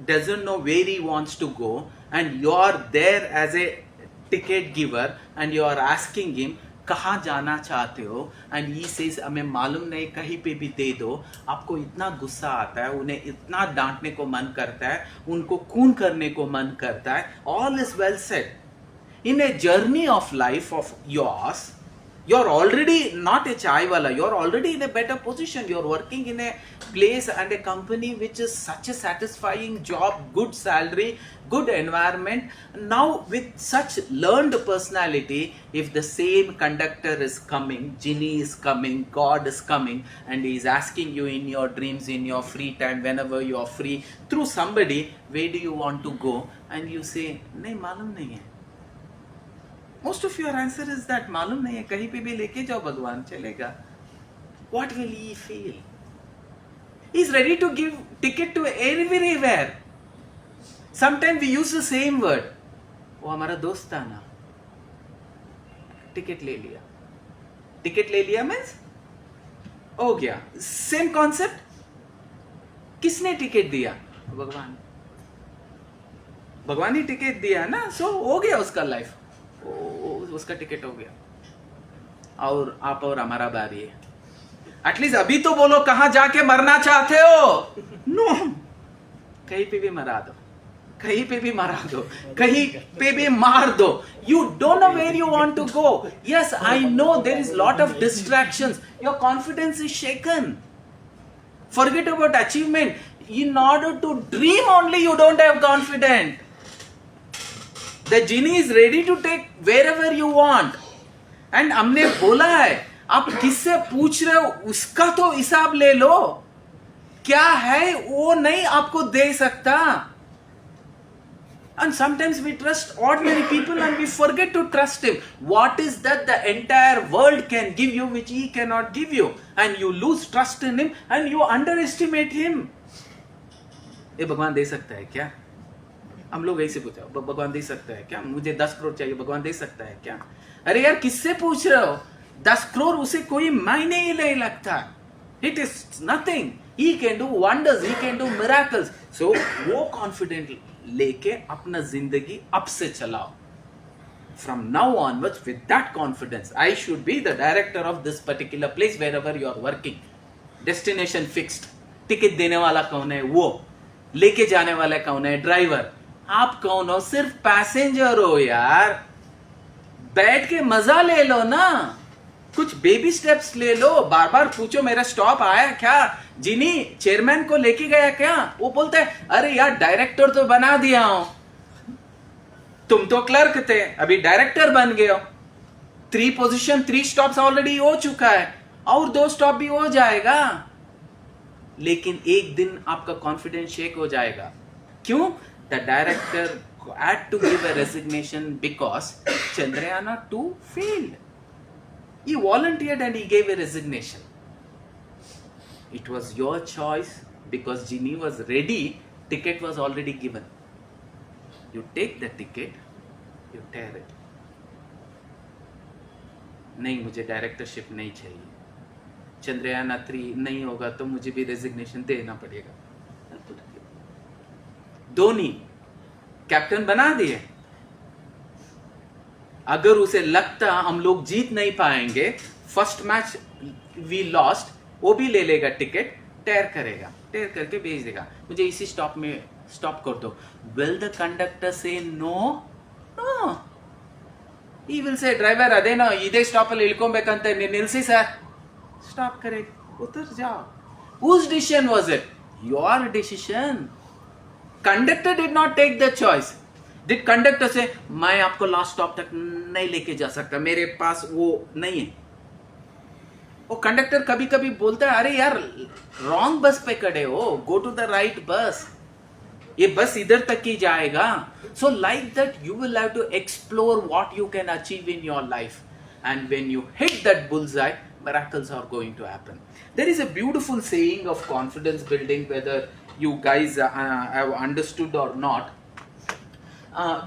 doesn't know where he wants to go and you are there as a ticket giver and you are asking him, कहाँ जाना चाहते हो and he says हमें मालूम नहीं कहीं पे भी दे दो, आपको इतना गुस्सा आता है, उन्हें इतना डांटने को मन करता है, उनको खून करने को मन करता है. All is well said. In a journey of life of yours, you're already not a chai wala, you're already in a better position. You're working in a place and a company which is such a satisfying job, good salary, good environment. Now with such learned personality, if the same conductor is coming, genie is coming, God is coming, and he is asking you in your dreams, in your free time, whenever you are free, through somebody, where do you want to go? And you say, nahi malum nahi hai. Most of your answer is that मालूम नहीं है, कहीं पे भी लेके जाओ भगवान चलेगा. What will he feel? He is ready to give ticket to everywhere. Sometimes we use the same word. वो हमारा दोस्त था ना, टिकट ले लिया. टिकट ले लिया means हो गया. Same concept. किसने टिकट दिया? भगवान. भगवान ही टिकट दिया ना, so हो गया उसका लाइफ. उसका टिकट हो गया. और आप और हमारा बारी है. एटलीस्ट अभी तो बोलो कहां जाके मरना चाहते हो. नो, कहीं पे भी मरा दो, कहीं पे भी मरा दो, कहीं पे भी मार दो. You don't know where you want to go. Yes, I know there is lot of distractions. Your confidence is shaken. Forget about achievement. In order to dream only you don't have confidence. The genie is ready to take wherever you want. And हमने बोला है, आप किससे पूछ रहे हो उसका तो हिसाब ले लो. क्या है वो नहीं आपको दे सकता. And sometimes we trust ordinary people and we forget to trust him. What is that the entire world can give you which he cannot give you? And you lose trust in him and you underestimate him. ये भगवान दे सकता है क्या? हम लोग ऐसे पूछा, भगवान दे सकता है क्या? मुझे 10 करोड़ चाहिए, भगवान दे सकता है क्या? अरे यार किससे पूछ रहे हो? 10 करोड़ उसे कोई मायने ही नहीं लगता. It is nothing. He can do wonders, he can do miracles. So वो confident लेके अपना जिंदगी अब से चलाओ. From now onwards, with that confidence, I should be the director of this particular place wherever you are working. Destination fixed. Ticket देने वाला कौन है? वो. लेके जाने वाला कौन है? ड्राइवर. आप कौन हो? सिर्फ पैसेंजर हो यार. बैठ के मजा ले लो ना. कुछ बेबी स्टेप्स ले लो. बार बार पूछो मेरा स्टॉप आया क्या? जिनी चेयरमैन को लेके गया क्या? वो बोलता है अरे यार डायरेक्टर तो बना दिया हूं. तुम तो क्लर्क थे, अभी डायरेक्टर बन गए हो. 3 पोजीशन 3 स्टॉप्स ऑलरेडी हो चुका है, और 2 स्टॉप भी हो जाएगा. लेकिन एक दिन आपका कॉन्फिडेंस शेक हो जाएगा. क्यों? The director had to give a resignation because Chandrayaan 2 failed. He volunteered and he gave a resignation. It was your choice because Genie was ready. Ticket was already given. You take the ticket, you tear it. नहीं, मुझे directorship नहीं चाहिए. चंद्रयान 3 नहीं होगा तो मुझे भी resignation देना पड़ेगा. धोनी कैप्टन बना दिए. अगर उसे लगता हम लोग जीत नहीं पाएंगे, फर्स्ट मैच वी लॉस्ट, वो भी ले लेगा टिकट, टेयर करेगा, टेयर करके भेज देगा, मुझे इसी स्टॉप में स्टॉप कर दो. Will the conductor say no? No. He will say driver अदेनो इदे स्टॉप ಅಲ್ಲಿ ಇಳ್ಕೊಬೇಕಂತ ನಿಲ್ಲಿಸಿ ಸರ್. स्टॉप करेगा, उतर जाओ. Whose decision was it? Your decision. Conductor did not take the choice. Did conductor say मैं आपको लास्ट स्टॉप तक नहीं लेके जा सकता, मेरे पास वो नहीं है? वो कंडक्टर कभी कभी बोलता है अरे यार रॉन्ग बस पे खड़े हो, गो टू द राइट बस, ये बस इधर तक ही जाएगा. So like that you will have to explore what you can achieve in your life, and when you hit that bullseye, miracles are going to happen. There is a beautiful saying of confidence building, whether you guys have understood or not.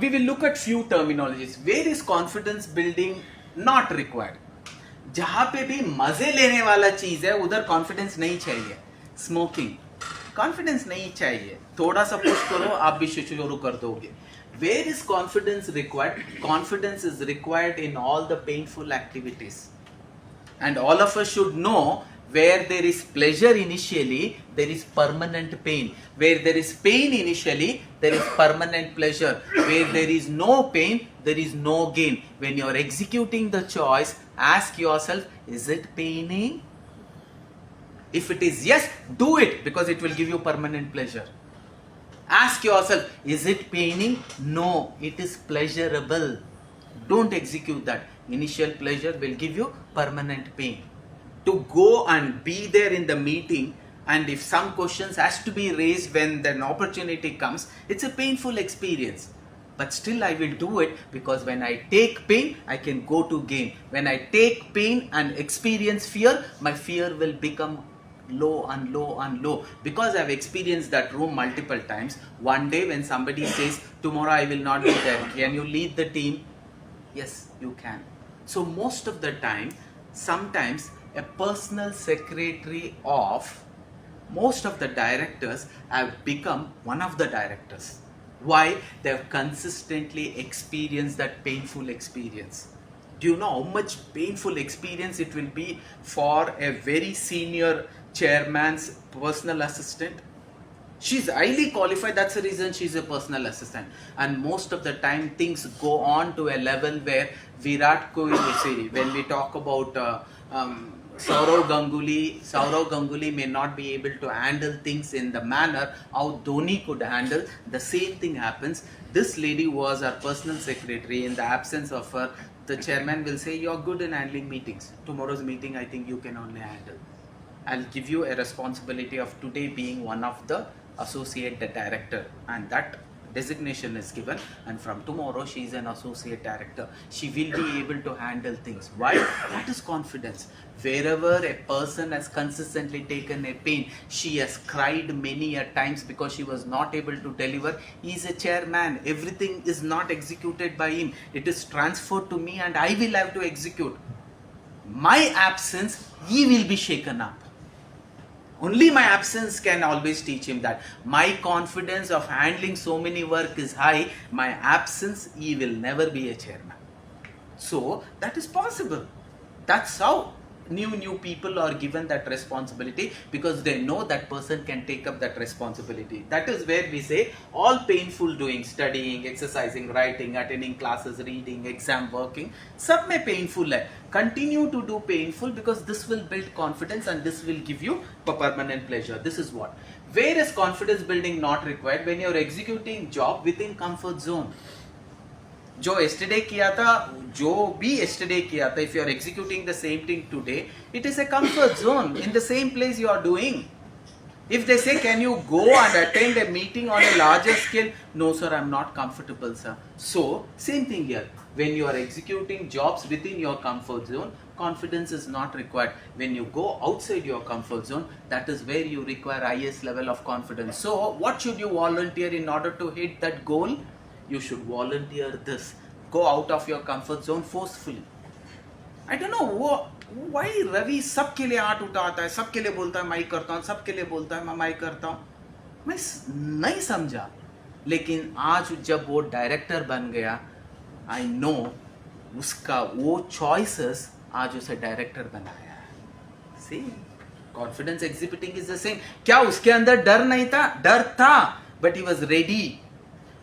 We will look at few terminologies. Where is confidence building not required? जहां पे भी मजे लेने वाला चीज है उधर confidence नहीं चाहिए. स्मोकिंग, कॉन्फिडेंस नहीं चाहिए. थोड़ा सा पुश करो आप भी शुरू कर दोगे. Where is confidence required? Confidence is required in all the painful activities. And all of us should know Where there is pleasure initially, there is permanent pain. Where there is pain initially, there is permanent pleasure. Where there is no pain, there is no gain. When you are executing the choice, ask yourself, is it paining? If it is yes, do it, because it will give you permanent pleasure. Ask yourself, is it paining? No, it is pleasurable. Don't execute that. Initial pleasure will give you permanent pain. To go and be there in the meeting, and if some questions has to be raised when an opportunity comes, it's a painful experience. But still I will do it, because when I take pain, I can go to gain. When I take pain and experience fear, my fear will become low and low and low, because I've experienced that room multiple times. One day when somebody says, tomorrow I will not be there, can you lead the team? Yes, you can. So most of the time, sometimes a personal secretary of most of the directors have become one of the directors. Why? They have consistently experienced that painful experience. Do you know how much painful experience it will be for a very senior chairman's personal assistant? She's highly qualified, that's the reason she's a personal assistant. And most of the time things go on to a level where Virat Kohli, when we talk about Saurav Ganguly may not be able to handle things in the manner how Dhoni could handle. The same thing happens. This lady was our personal secretary. In the absence of her, the chairman will say, you're good in handling meetings. Tomorrow's meeting, I think you can only handle. I'll give you a responsibility of today being one of the associate director, and that designation is given, and from tomorrow she is an associate director. She will be able to handle things. Why? That is confidence. Wherever a person has consistently taken a pain, she has cried many a times because she was not able to deliver. He is a chairman. Everything is not executed by him. It is transferred to me and I will have to execute. My absence, he will be shaken up. Only my absence can always teach him that. My confidence of handling so many work is high. My absence, he will never be a chairman. So that is possible. That's how new people are given that responsibility, because they know that person can take up that responsibility. That is where we say all painful doing, studying, exercising, writing, attending classes, reading, exam, working, sab mein painful hai. Continue to do painful, because this will build confidence and this will give you permanent pleasure. This is what. Where is confidence building not required? When you are executing job within comfort zone. जो yesterday किया था, जो भी yesterday किया था, if you are executing the same thing today, it is a comfort zone. In the same place you are doing. If they say, can you go and attend a meeting on a larger scale? No sir, I am not comfortable sir. So, same thing here. When you are executing jobs within your comfort zone, confidence is not required. When you go outside your comfort zone, that is where you require highest level of confidence. So, what should you volunteer in order to hit that goal? You should volunteer this. Go out of your comfort zone forcefully. I don't know why Ravi सबके लिए हाथ उठाता है, सबके लिए बोलता है मैं करता हूँ, सबके लिए बोलता है मैं करता हूँ. मैं नहीं समझा. लेकिन आज जब वो डायरेक्टर बन गया, I know उसका वो choices आज उसे डायरेक्टर बनाया. See, confidence exhibiting is the same. क्या उसके अंदर डर नहीं था? डर था, but he was ready.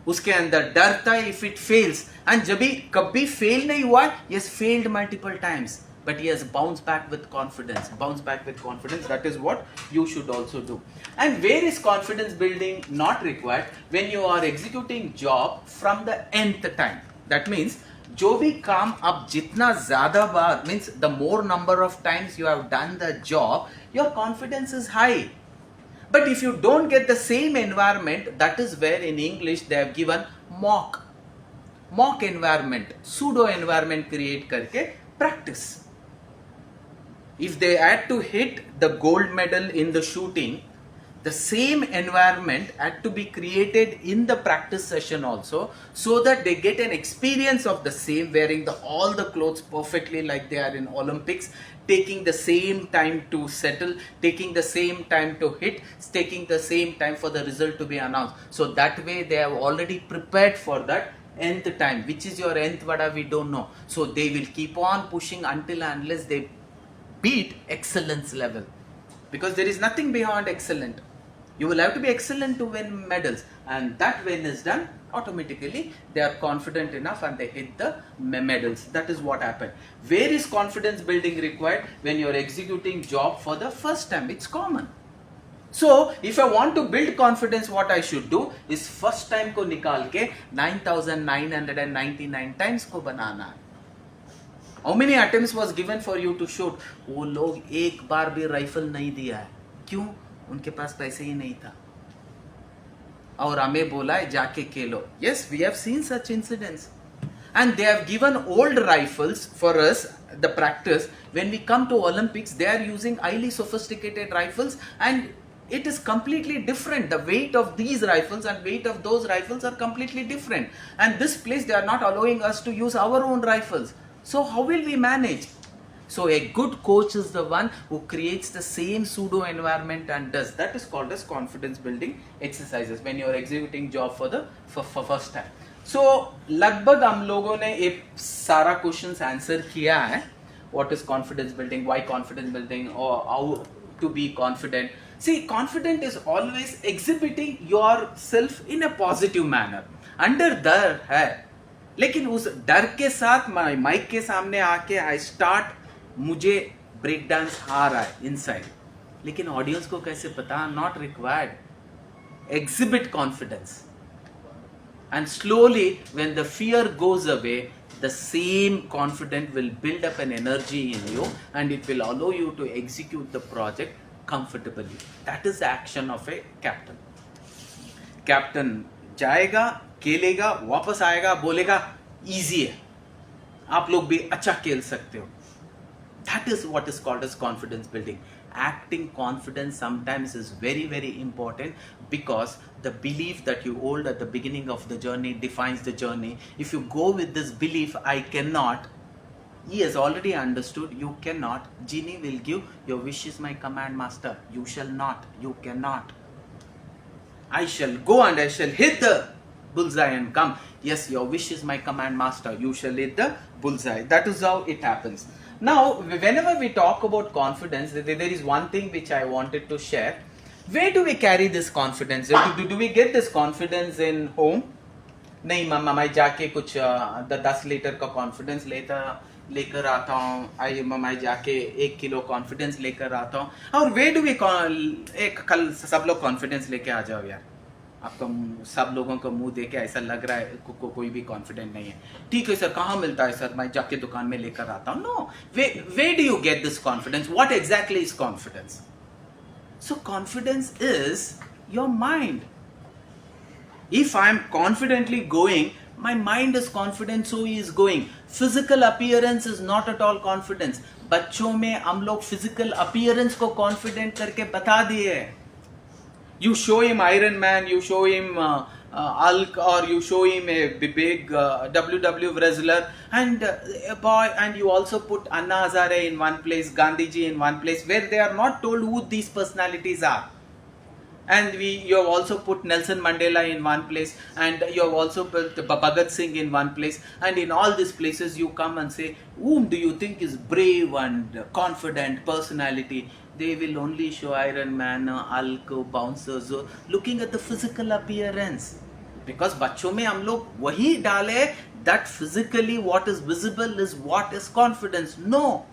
उसके अंदर डर था if it fails, and जब भी कभी fail नहीं हुआ, he has failed multiple times, but he has bounced back with confidence. That is what you should also do. And where is confidence building not required? When you are executing job from the nth time. That means जो भी काम आप जितना ज़्यादा बार, means the more number of times you have done the job, your confidence is high. But if you don't get the same environment, that is where in English they have given mock environment, pseudo environment create करके practice. If they had to hit the gold medal in the shooting, the same environment had to be created in the practice session also, so that they get an experience of the same, wearing all the clothes perfectly like they are in Olympics, taking the same time to settle, taking the same time to hit, taking the same time for the result to be announced. So that way they have already prepared for that nth time. Which is your nth vada, we don't know. So they will keep on pushing until and unless they beat excellence level. because there is nothing beyond excellent. You will have to be excellent to win medals, and that when is done, automatically they are confident enough and they hit the medals. That is what happened. Where is confidence building required? When you are executing job for the first time. It's common. So if I want to build confidence, what I should do is first time को निकाल के 9,999 times को बनाना है. How many attempts was given for you to shoot? वो लोग एक बार भी rifle नहीं दिया है. क्यों? उनके पास पैसे ही नहीं था. और हमें बोला है जाके खेलो. Yes, we have seen such incidents. And they have given old rifles for us, the practice. When we come to Olympics, they are using highly sophisticated rifles, and it is completely different. The weight of these rifles and weight of those rifles are completely different. And this place, they are not allowing us to use our own rifles. So how will we manage? So a good coach is the one who creates the same pseudo environment and does. That is called as confidence building exercises when you are executing job for the first time. So लगभग हम लोगों ने एक सारा questions answer किया है. What is confidence building? Why confidence building? Or how to be confident? See, confident is always exhibiting yourself in a positive manner. अंदर डर है, लेकिन उस डर के साथ माइक के सामने आके I start, मुझे ब्रेक डांस आ रहा है इनसाइड, लेकिन ऑडियंस को कैसे पता? Not required. Exhibit confidence, and slowly when the fear goes away, the same confidence will build up an energy in you, and it will allow you to execute the project comfortably. That is the action of a captain. Captain जाएगा, खेलेगा, वापस आएगा, बोलेगा easy है, आप लोग भी अच्छा खेल सकते हो. That is what is called as confidence building. Acting confidence sometimes is very, very important, because the belief that you hold at the beginning of the journey defines the journey. If you go with this belief, I cannot, he has already understood, you cannot. Genie will give, your wish is my command, master. You shall not, you cannot. I shall go and I shall hit the bullseye and come. Yes, your wish is my command, master. You shall hit the bullseye. That is how it happens. Now, whenever we talk about confidence, there is one thing which I wanted to share. Where do we carry this confidence? Do we get this confidence in home? नहीं मम्मा, मैं जाके कुछ 10 litre का confidence लेकर आता हूँ. मैं जाके 1 किलो कॉन्फिडेंस लेकर आता हूँ. और वे डू वी कल सब लोग कॉन्फिडेंस लेके आ जाओ यार. आपका सब लोगों का मुंह देके ऐसा लग रहा है कोई भी कॉन्फिडेंट नहीं है. ठीक है सर, कहाँ मिलता है सर? मैं जाके दुकान में लेकर आता हूँ. No, way do you get this confidence? What exactly is confidence? So confidence is your mind. If I am confidently going, my mind is confident, so he is going. Physical appearance is not at all confidence. बच्चों में हम लोग physical appearance को confident करके बता दिए. You show him Iron Man, you show him Hulk, or you show him a big WW wrestler, and a boy, and you also put Anna Hazare in one place, Gandhiji in one place, where they are not told who these personalities are. And you have also put Nelson Mandela in one place, and you have also put Bhagat Singh in one place, and in all these places you come and say, whom do you think is brave and confident personality? They will only show Iron Man, Hulk, bouncers, looking at the physical appearance. Because बच्चों में हम लोग वही डाले that physically what is visible is what is confidence. No.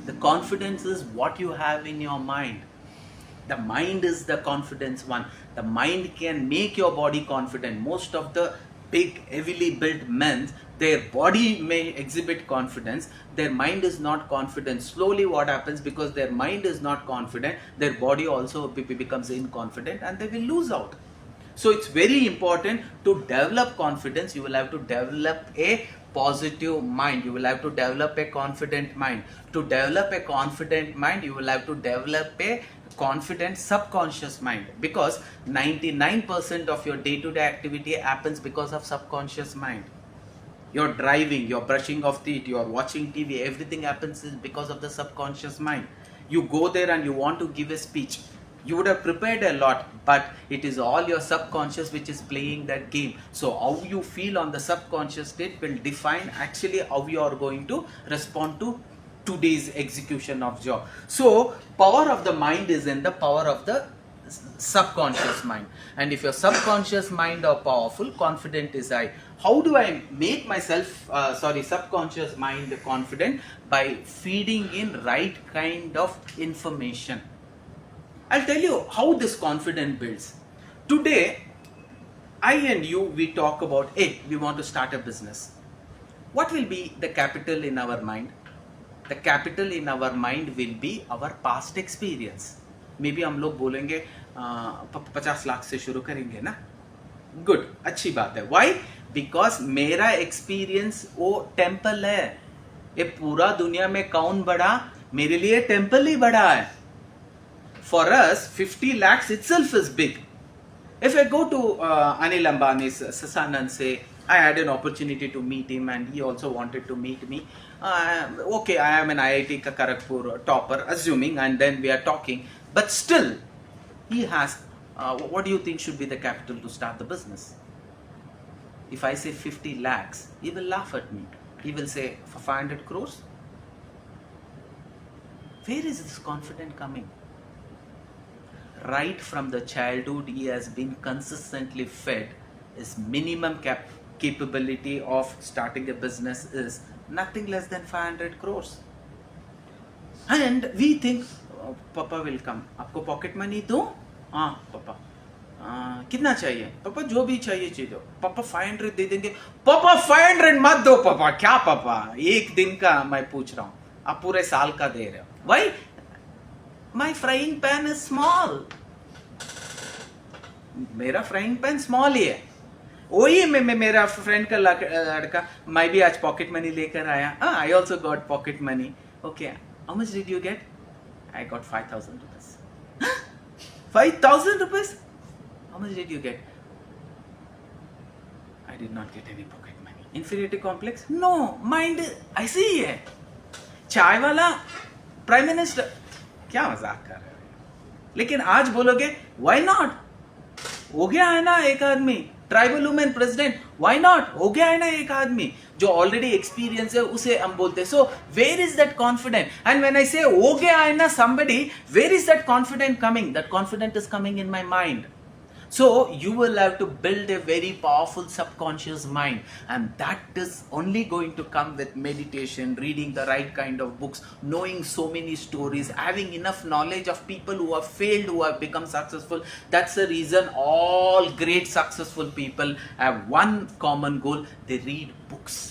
The confidence is what you have in your mind. The mind is the confidence one. The mind can make your body confident. Most of the big, heavily built men, their body may exhibit confidence. Their mind is not confident. Slowly what happens, because their mind is not confident, their body also becomes inconfident, and they will lose out. So it's very important to develop confidence. You will have to develop a positive mind. You will have to develop a confident mind. To develop a confident mind, you will have to develop a confident subconscious mind, because 99% of your day-to-day activity happens because of subconscious mind. You're driving, you're brushing off teeth, you're watching TV, everything happens because of the subconscious mind. You go there and you want to give a speech. You would have prepared a lot, but it is all your subconscious which is playing that game. So how you feel on the subconscious state will define actually how you are going to respond to today's execution of job. So power of the mind is in the power of the subconscious mind. And if your subconscious mind are powerful, confident is I. How do I make myself, subconscious mind confident? By feeding in right kind of information. I'll tell you how this confidence builds. Today, I and you, we talk about, hey, we want to start a business. What will be the capital in our mind? The capital in our mind will be our past experience. Maybe हम लोग बोलेंगे 50 लाख से शुरू करेंगे ना. Good, अच्छी बात है. Why? Because मेरा experience वो टेम्पल है. ये पूरा दुनिया में कौन बड़ा? मेरे लिए टेम्पल ही बड़ा है. For us, 50 lakhs itself is big. If I go to Anil Ambani's son and say, I had an opportunity to meet him and he also wanted to meet me. Okay, I am an IIT Kharagpur topper, assuming, and then we are talking. But still, he has, what do you think should be the capital to start the business? If I say 50 lakhs, he will laugh at me. He will say, for 500 crores? Where is this confidence coming? Right from the childhood, he has been consistently fed his minimum capability of starting a business is nothing less than 500 crores. And we think, oh, Papa will come. आपको pocket money दो? हाँ, Papa. कितना चाहिए? Papa जो भी चाहिए चीज़ दो. Papa 500 दे देंगे. Papa 500 मत दो Papa. क्या Papa? एक दिन का मैं पूछ रहा हूँ. आप पूरे साल का दे रहे हो. Why? My frying pan is small. मेरा frying pan small ही है. वही मेरा friend का लड़का मैं भी आज pocket money लेकर आया. I also got pocket money. Okay, how much did you get? I got 5,000 rupees. 5,000 rupees? How much did you get? I did not get any pocket money. Inferiority complex? No, mind ऐसे ही है. चाय वाला prime minister क्या मजाक कर रहे हैं. लेकिन आज बोलोगे व्हाई नॉट, हो गया है ना एक आदमी. Tribal women president, why not, हो गया है ना एक आदमी. जो ऑलरेडी एक्सपीरियंस है उसे हम बोलते हैं. So where is that confident? And when I say हो गया है ना somebody, where is that confident coming? That confident is coming in my mind. So you will have to build a very powerful subconscious mind, and that is only going to come with meditation, reading the right kind of books, knowing so many stories, having enough knowledge of people who have failed, who have become successful. That's the reason all great successful people have one common goal: they read books.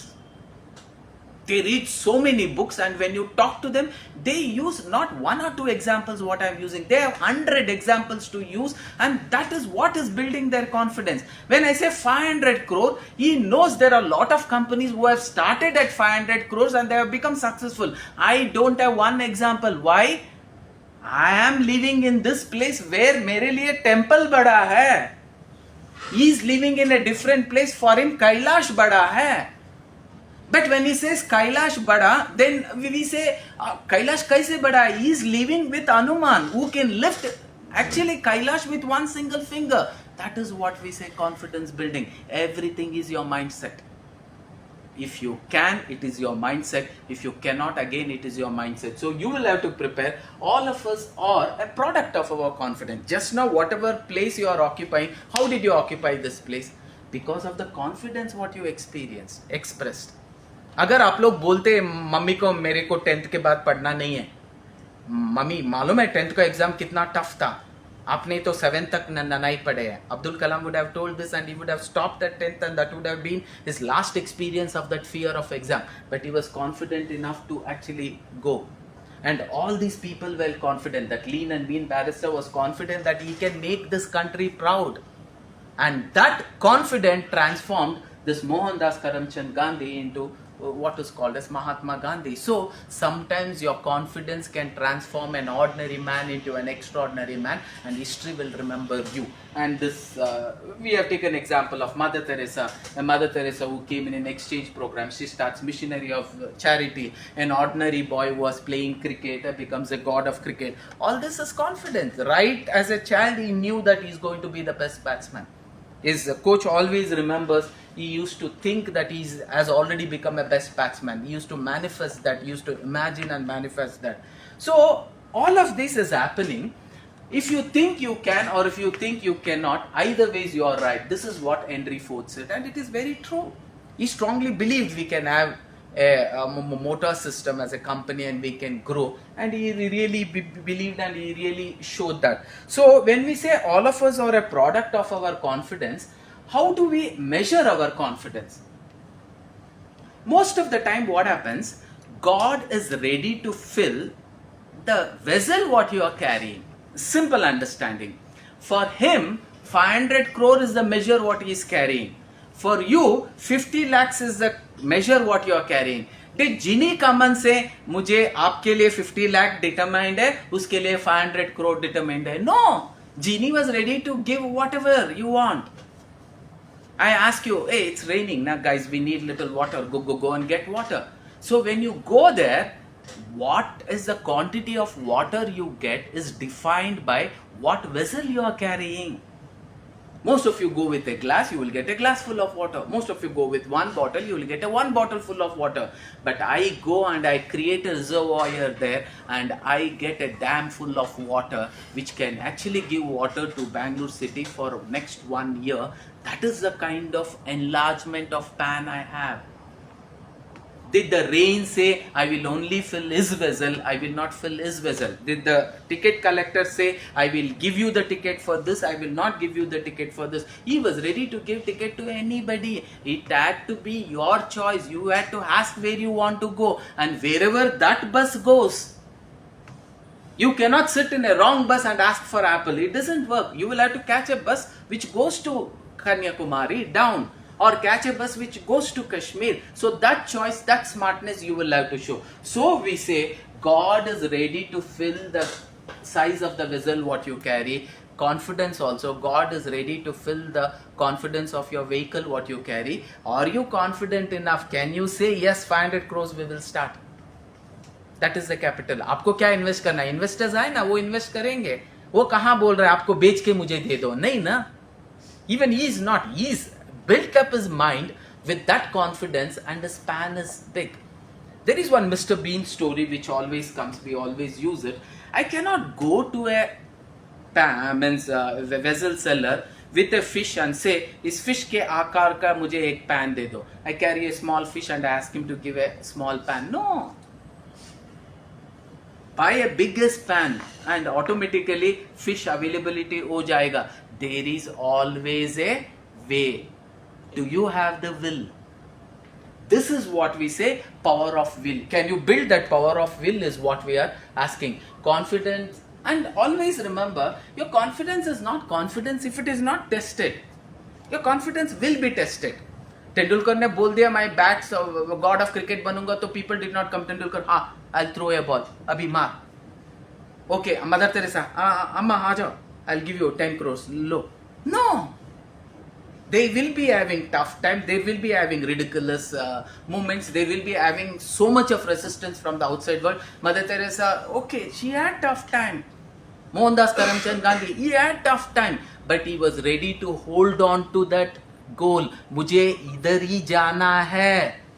They read so many books, and when you talk to them, they use not one or two examples what I am using. They have 100 examples to use, and that is what is building their confidence. When I say 500 crore, he knows there are a lot of companies who have started at 500 crores and they have become successful. I don't have one example. Why? I am living in this place where मेरे लिए temple बड़ा है. He is living in a different place. For him, Kailash बड़ा है. But when he says Kailash bada, then we say Kailash kaise bada? He is living with Hanuman, who can lift actually Kailash with one single finger. That is what we say confidence building. Everything is your mindset. If you can, it is your mindset. If you cannot, again it is your mindset. So you will have to prepare. All of us are a product of our confidence. Just now, whatever place you are occupying, how did you occupy this place? Because of the confidence what you expressed. अगर आप लोग बोलते mummy को मेरे को 10th के बाद पढ़ना नहीं है, मम्मी मालूम है 10th का एग्जाम कितना टफ था, आपने तो 7th तक नहीं पढ़े हैं. Abdul Kalam would have told this and he would have stopped at 10th, and that would have been his last experience of that fear of exam. But he was confident enough to actually go. And all these people were confident. That lean and mean barrister was confident that he can make this country proud. And that confidence transformed this Mohandas Karamchand Gandhi into what is called as Mahatma Gandhi. So sometimes your confidence can transform an ordinary man into an extraordinary man, and history will remember you. And this we have taken example of Mother Teresa, a Mother Teresa who came in an exchange program. She starts missionary of charity. An ordinary boy who was playing cricket becomes a god of cricket. All this is confidence. Right as a child, he knew that he is going to be the best batsman. His coach always remembers, he used to think that he has already become a best batsman. He used to manifest that, he used to imagine and manifest that. So all of this is happening. If you think you can or if you think you cannot, either ways you are right. This is what Henry Ford said, and it is very true. He strongly believed we can have a motor system as a company and we can grow, and he really believed and he really showed that. So when we say all of us are a product of our confidence, how do we measure our confidence? Most of the time what happens, God is ready to fill the vessel what you are carrying. Simple understanding. For him, 500 crore is the measure what he is carrying. For you, 50 lakhs is the measure what you are carrying. Did Genie come and say, मुझे आपके लिए 50 lakh determined है, उसके लिए 500 crore determined है? No! Genie was ready to give whatever you want. I ask you, hey, it's raining now, guys, we need little water. Go and get water. So when you go there, what is the quantity of water you get is defined by what vessel you are carrying. Most of you go with a glass, you will get a glass full of water. Most of you go with one bottle, you will get a one bottle full of water. But I go and I create a reservoir there and I get a dam full of water which can actually give water to Bangalore city for next 1 year. That is the kind of enlargement of pan I have. Did the rain say, I will only fill his vessel, I will not fill his vessel? Did the ticket collector say, I will give you the ticket for this, I will not give you the ticket for this? He was ready to give ticket to anybody. It had to be your choice. You had to ask where you want to go, and wherever that bus goes. You cannot sit in a wrong bus and ask for apple. It doesn't work. You will have to catch a bus which goes to Kanyakumari down, or catch a bus which goes to Kashmir. So that choice, that smartness you will have to show. So we say God is ready to fill the size of the vessel what you carry. Confidence also, God is ready to fill the confidence of your vehicle what you carry. Are you confident enough? Can you say, yes, 500 crores we will start? That is the capital. आपको क्या invest करना है? Investors आए ना, वो invest करेंगे. वो कहाँ बोल रहे हैं आपको बेच के मुझे दे दो? नहीं ना. Even he is not. He is built up his mind with that confidence, and his span is big. There is one Mr. Bean story which always comes, we always use it. I cannot go to a vessel seller with a fish and say, इस fish के आकार का मुझे एक pan दे दो. I carry a small fish and I ask him to give a small pan. No. Buy a biggest pan and automatically fish availability हो जाएगा. There is always a way. Do you have the will? This is what we say, power of will. Can you build that power of will is what we are asking. Confidence, and always remember, your confidence is not confidence if it is not tested. Your confidence will be tested. Tendulkar ने बोल दिया my bats god of cricket बनूंगा, तो people did not come. Tendulkar, हाँ, I'll throw a ball, अभी मार. Okay, Mother Teresa, अम्मा आ जाओ, I'll give you 10 crores. Low. No. They will be having tough time. They will be having ridiculous moments. They will be having so much of resistance from the outside world. Mother Teresa, okay, she had tough time. Mohandas Karamchand Gandhi, he had tough time. But he was ready to hold on to that goal. मुझे इधर ही जाना है.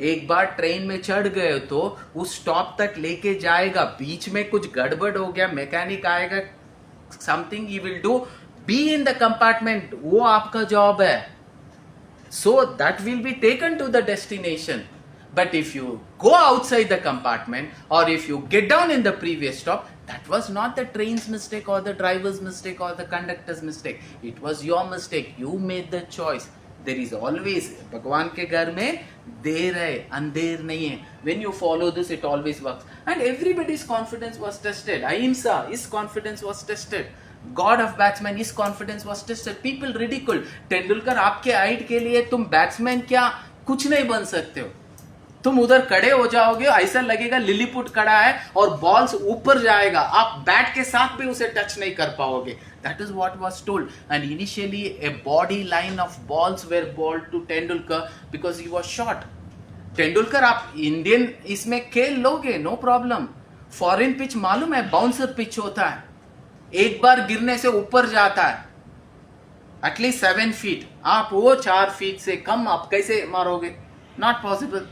एक बार train में चढ़ गए तो उस स्टॉप तक लेके जाएगा. बीच में कुछ गड़बड़ हो गया, मैकेनिक आएगा, something he will do. Be in the compartment. वो आपका job है. So that will be taken to the destination. But if you go outside the compartment, or if you get down in the previous stop, that was not the train's mistake or the driver's mistake or the conductor's mistake. It was your mistake. You made the choice. There is always, भगवान के घर में देर है, अंधेर नहीं है. When you follow this, it always works. And everybody's confidence was tested. Ahimsa, his confidence was tested. God of batsman, his confidence was tested. People ridicule. Tendulkar, आपके height के लिए तुम बैट्समैन क्या कुछ नहीं बन सकते हो. तुम उधर खड़े हो जाओगे, ऐसा लगेगा लिलीपुट खड़ा है और बॉल्स ऊपर जाएगा, आप बैट के साथ भी उसे टच नहीं कर पाओगे. That is what was told. And initially a body line of balls were bowled to Tendulkar because he was short. Tendulkar, आप इंडियन इसमें खेल लोगे, नो प्रॉब्लम. फॉरेन पिच मालूम है, बाउंसर पिच होता है, एक बार गिरने से ऊपर जाता है. At least 7 feet. आप वो 4 feet से कम आप कैसे मारोगे? Not possible.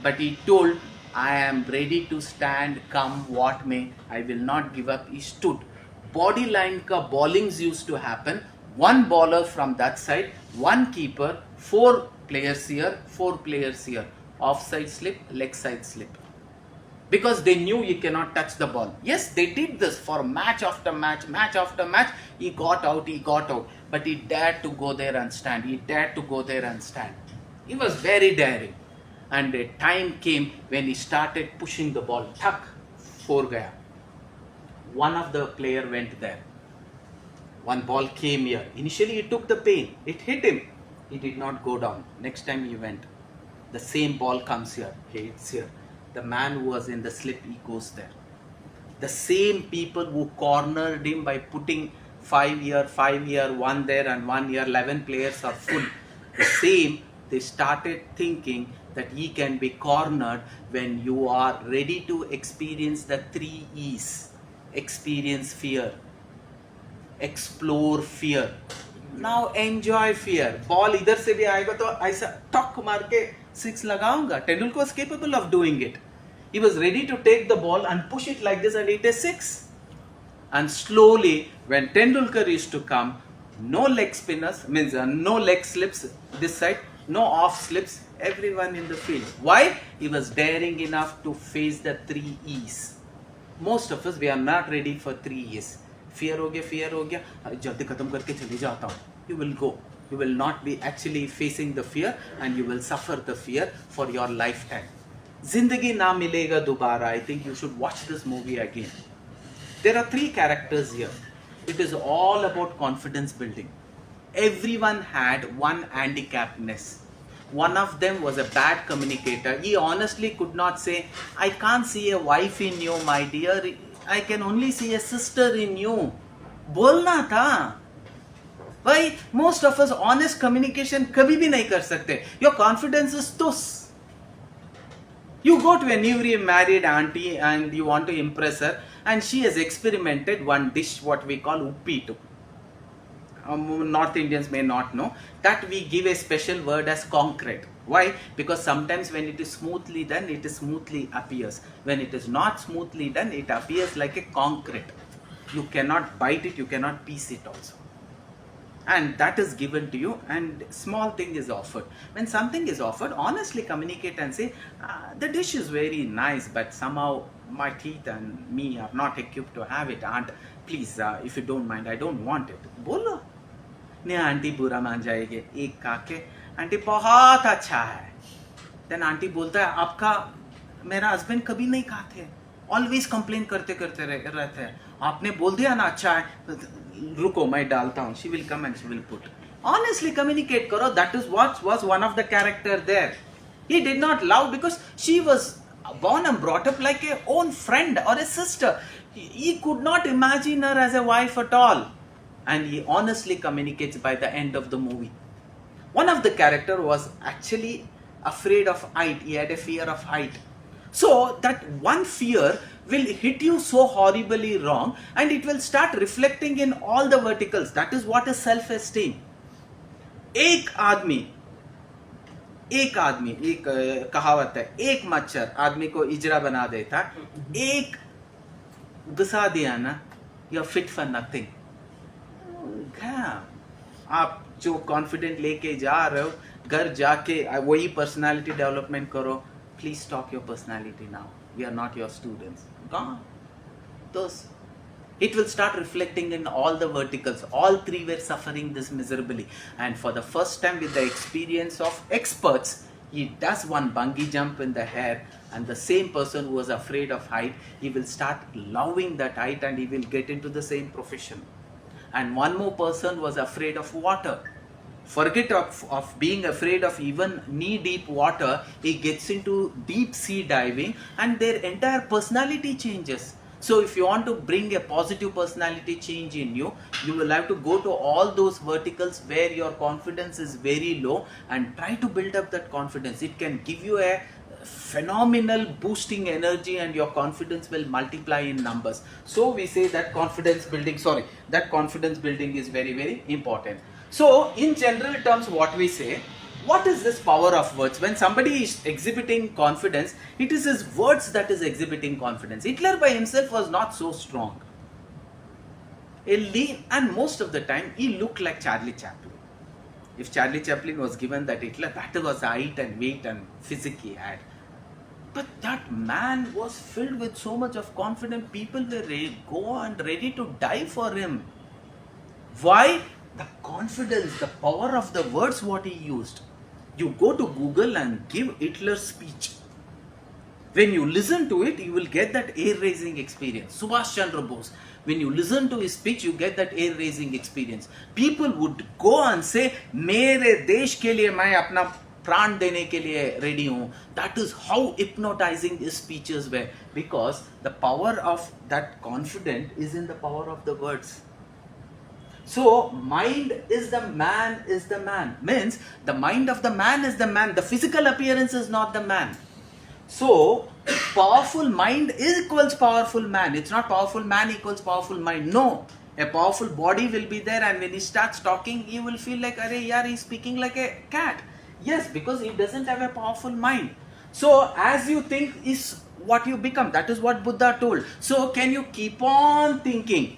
But he told, I am ready to stand, come what may. I will not give up. He stood. Body line ka bowlings used to happen. One bowler from that side, one keeper, 4 players here, 4 players here. Offside slip, leg side slip. Because they knew you cannot touch the ball. Yes, they did this for match after match, match after match. He got out. But he dared to go there and stand. He was very daring. And a time came when he started pushing the ball. Thak, 4 gaya. One of the player went there. One ball came here. Initially he took the pain. It hit him. He did not go down. Next time he went. The same ball comes here. He hits here. The man who was in the slip, he goes there. The same people who cornered him by putting 5 here, 1 there and 1 here, 11 players are full. The same, they started thinking that he can be cornered when you are ready to experience the 3 E's. Experience fear, explore fear, now enjoy fear. Ball idhar se bhi aayega to aisa tuck maar ke 6 lagaunga. Tendulkar was capable of doing it. He was ready to take the ball and push it like this and hit a 6. And slowly, when Tendulkar used to come, no leg spinners, means no leg slips this side, no off slips, everyone in the field. Why? He was daring enough to face the 3 E's. Most of us, we are not ready for 3 E's. Fear ho gaya, jaldi khatam karke chale jata hu. You will go. You will not be actually facing the fear and you will suffer the fear for your lifetime. Zindagi na milega dobara. I think you should watch this movie again. There are 3 characters here. It is all about confidence building. Everyone had one handicapness. One of them was a bad communicator. He honestly could not say, I can't see a wife in you, my dear. I can only see a sister in you. Bolna tha. Why? Most of us honest communication kabhi bhi nahi kar sakte. Your confidence is tus. You go to a newly married auntie and you want to impress her, and she has experimented one dish what we call uppitu. North Indians may not know that we give a special word as concrete. Why? Because sometimes when it is smoothly done, it is smoothly appears. When it is not smoothly done, it appears like a concrete. You cannot bite it, you cannot piece it also. And that is given to you, and small thing is offered. When something is offered, honestly communicate and say, the dish is very nice, but somehow my teeth and me are not equipped to have it. Aunt, please, if you don't mind, I don't want it. Bolo. नहीं aunty बुरा मान जाएगी. एक काके aunty बहुत अच्छा है. Then aunty बोलता है आपका मेरा हस्बैंड कभी नहीं खाते, ऑलवेज कंप्लेन करते करते रहते हैं. आपने बोल दिया ना अच्छा है, रुको मैं डालता हूँ. She will come and she will put. Honestly communicate करो. That is what was one of the character there. He did not love because she was born and brought up like a own friend or a sister. He could not imagine her as a wife at all. And he honestly communicates by the end of the movie. One of the character was actually afraid of height. He had a fear of height. So that one fear will hit you so horribly wrong, and it will start reflecting in all the verticals. That is what is self-esteem. एक आदमी एक कहावत है, एक मच्छर आदमी को इजरा बना देता, एक घुसा दिया ना, you are fit for nothing. आप जो कॉन्फिडेंट लेके जा रहे हो, घर जाके वही पर्सनालिटी डेवलपमेंट करो. Please stop your personality now. We are not your students. Gone. Thus, it will start reflecting in all the verticals. All 3 were suffering this miserably. And for the first time, with the experience of experts, he does one bungee jump in the air, and the same person who was afraid of height, he will start loving that height and he will get into the same profession. And one more person was afraid of water. Forget of being afraid of even knee-deep water, he gets into deep sea diving and their entire personality changes. So if you want to bring a positive personality change in you, you will have to go to all those verticals where your confidence is very low and try to build up that confidence. It can give you a phenomenal boosting energy and your confidence will multiply in numbers. So we say that confidence building is very, very important. So in general terms, what we say, what is this power of words? When somebody is exhibiting confidence, it is his words that is exhibiting confidence. Hitler by himself was not so strong. A lean, and most of the time he looked like Charlie Chaplin. If Charlie Chaplin was given that Hitler, that was the height and weight and physique he had. But that man was filled with so much of confidence. People were ready to die for him. Why? The confidence, the power of the words what he used. You go to Google and give Hitler's speech. When you listen to it, you will get that air-raising experience. Subhash Chandra Bose, when you listen to his speech, you get that air-raising experience. People would go and say, "Mere desh ke liye main apna pran dene ke liye ready hu." That is how hypnotizing his speeches were, because the power of that confidence is in the power of the words. So, mind is the man is the man. Means, the mind of the man is the man. The physical appearance is not the man. So, powerful mind equals powerful man. It's not powerful man equals powerful mind. No. A powerful body will be there, and when he starts talking, you will feel like, "Arey yaar, he's speaking like a cat." Yes, because he doesn't have a powerful mind. So, as you think is what you become. That is what Buddha told. So, can you keep on thinking?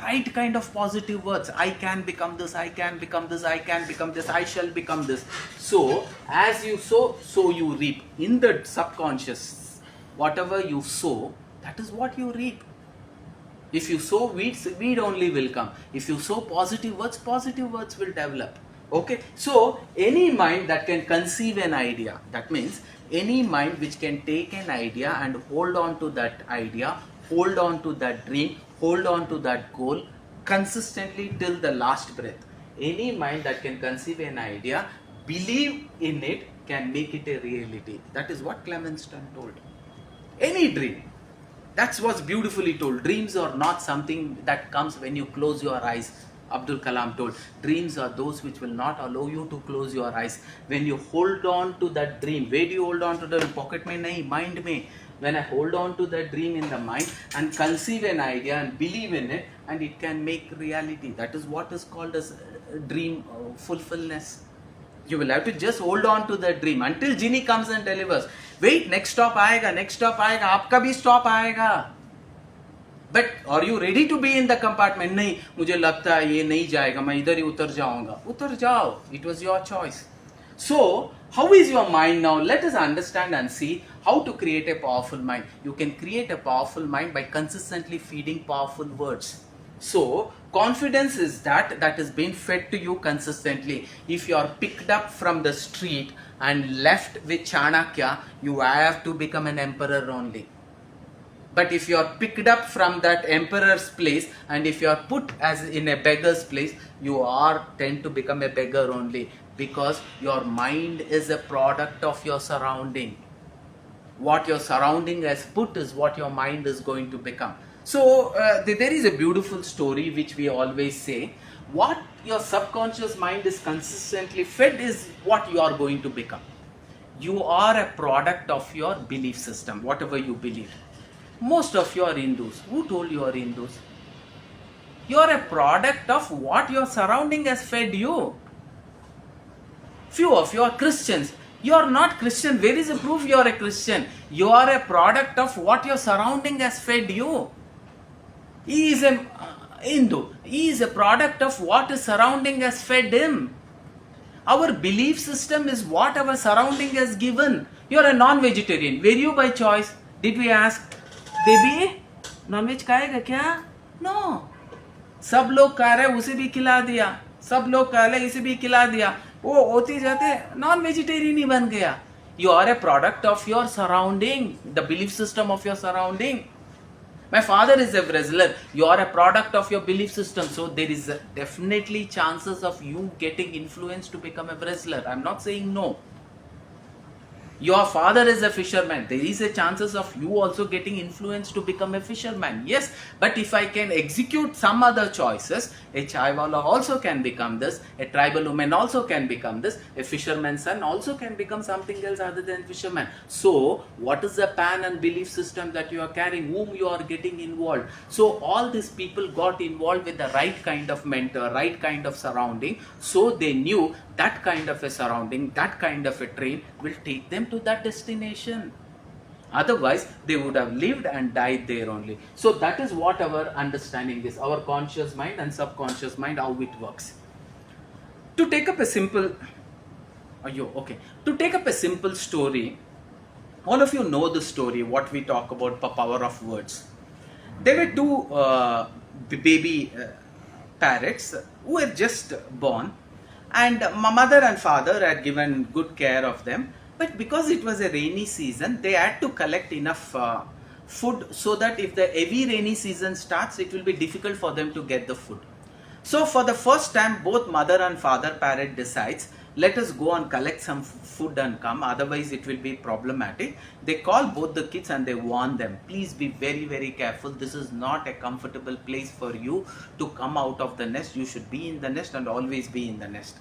Right kind of positive words. I can become this, I can become this, I can become this, I shall become this. So, as you sow, so you reap. In the subconscious, whatever you sow, that is what you reap. If you sow weeds, weed only will come. If you sow positive words will develop. Okay, so any mind that can conceive an idea, that means any mind which can take an idea and hold on to that idea, hold on to that dream, hold on to that goal consistently till the last breath. Any mind that can conceive an idea, believe in it, can make it a reality. That is what Clemenston told. Any dream. That's what's beautifully told. Dreams are not something that comes when you close your eyes. Abdul Kalam told, dreams are those which will not allow you to close your eyes. When you hold on to that dream, where do you hold on to the pocket mein? Nahi, mind mein. When I hold on to that dream in the mind and conceive an idea and believe in it, and it can make reality. That is what is called as dream fulfillness. You will have to just hold on to that dream until genie comes and delivers. Wait, next stop aayega, aapka bhi stop aayega. But are you ready to be in the compartment? नहीं, मुझे लगता है ये नहीं जाएगा, मैं इधर ही उतर जाऊंगा. उतर जाओ. It was your choice. So, how is your mind now? Let us understand and see how to create a powerful mind. You can create a powerful mind by consistently feeding powerful words. So, confidence is that is being fed to you consistently. If you are picked up from the street and left with Chanakya, you have to become an emperor only. But if you are picked up from that emperor's place and if you are put as in a beggar's place, you tend to become a beggar only, because your mind is a product of your surrounding. What your surrounding has put is what your mind is going to become. So there is a beautiful story which we always say, what your subconscious mind is consistently fed is what you are going to become. You are a product of your belief system, whatever you believe. Most of you are Hindus. Who told you are Hindus? You are a product of what your surrounding has fed you. Few of you are Christians. You are not Christian. Where is the proof you are a Christian? You are a product of what your surrounding has fed you. He is a Hindu. He is a product of what his surrounding has fed him. Our belief system is what our surrounding has given. You are a non-vegetarian. Were you by choice? Did we ask, baby non veg खाएगा क्या? No. सब लोग खा रहे, उसे भी खिला दिया. सब लोग खा रहे, इसे भी खिला दिया. वो होते जाते नॉन वेजिटेरियन ही बन गया. You are a product of your surrounding, the belief system of your surrounding. My father is a wrestler. You are a product of your belief system. So there is definitely chances of you getting influence to become a wrestler. I'm not saying no. Your father is a fisherman. There is a chances of you also getting influenced to become a fisherman. Yes, but if I can execute some other choices, a chaiwala also can become this, a tribal woman also can become this, a fisherman's son also can become something else other than fisherman. So, what is the pan and belief system that you are carrying, whom you are getting involved? So, all these people got involved with the right kind of mentor, right kind of surrounding, so they knew that kind of a surrounding, that kind of a train will take them to that destination. Otherwise, they would have lived and died there only. So that is what our understanding is, our conscious mind and subconscious mind, how it works. To take up a simple, to take up a simple story, all of you know the story, what we talk about, the power of words. There were two baby parrots who were just born, and my mother and father had given good care of them, but because it was a rainy season, they had to collect enough food so that if the heavy rainy season starts, it will be difficult for them to get the food. So for the first time, both mother and father parrot decides, let us go and collect some food and come, otherwise it will be problematic. They call both the kids and they warn them, please be very, very careful. This is not a comfortable place for you to come out of the nest. You should be in the nest and always be in the nest.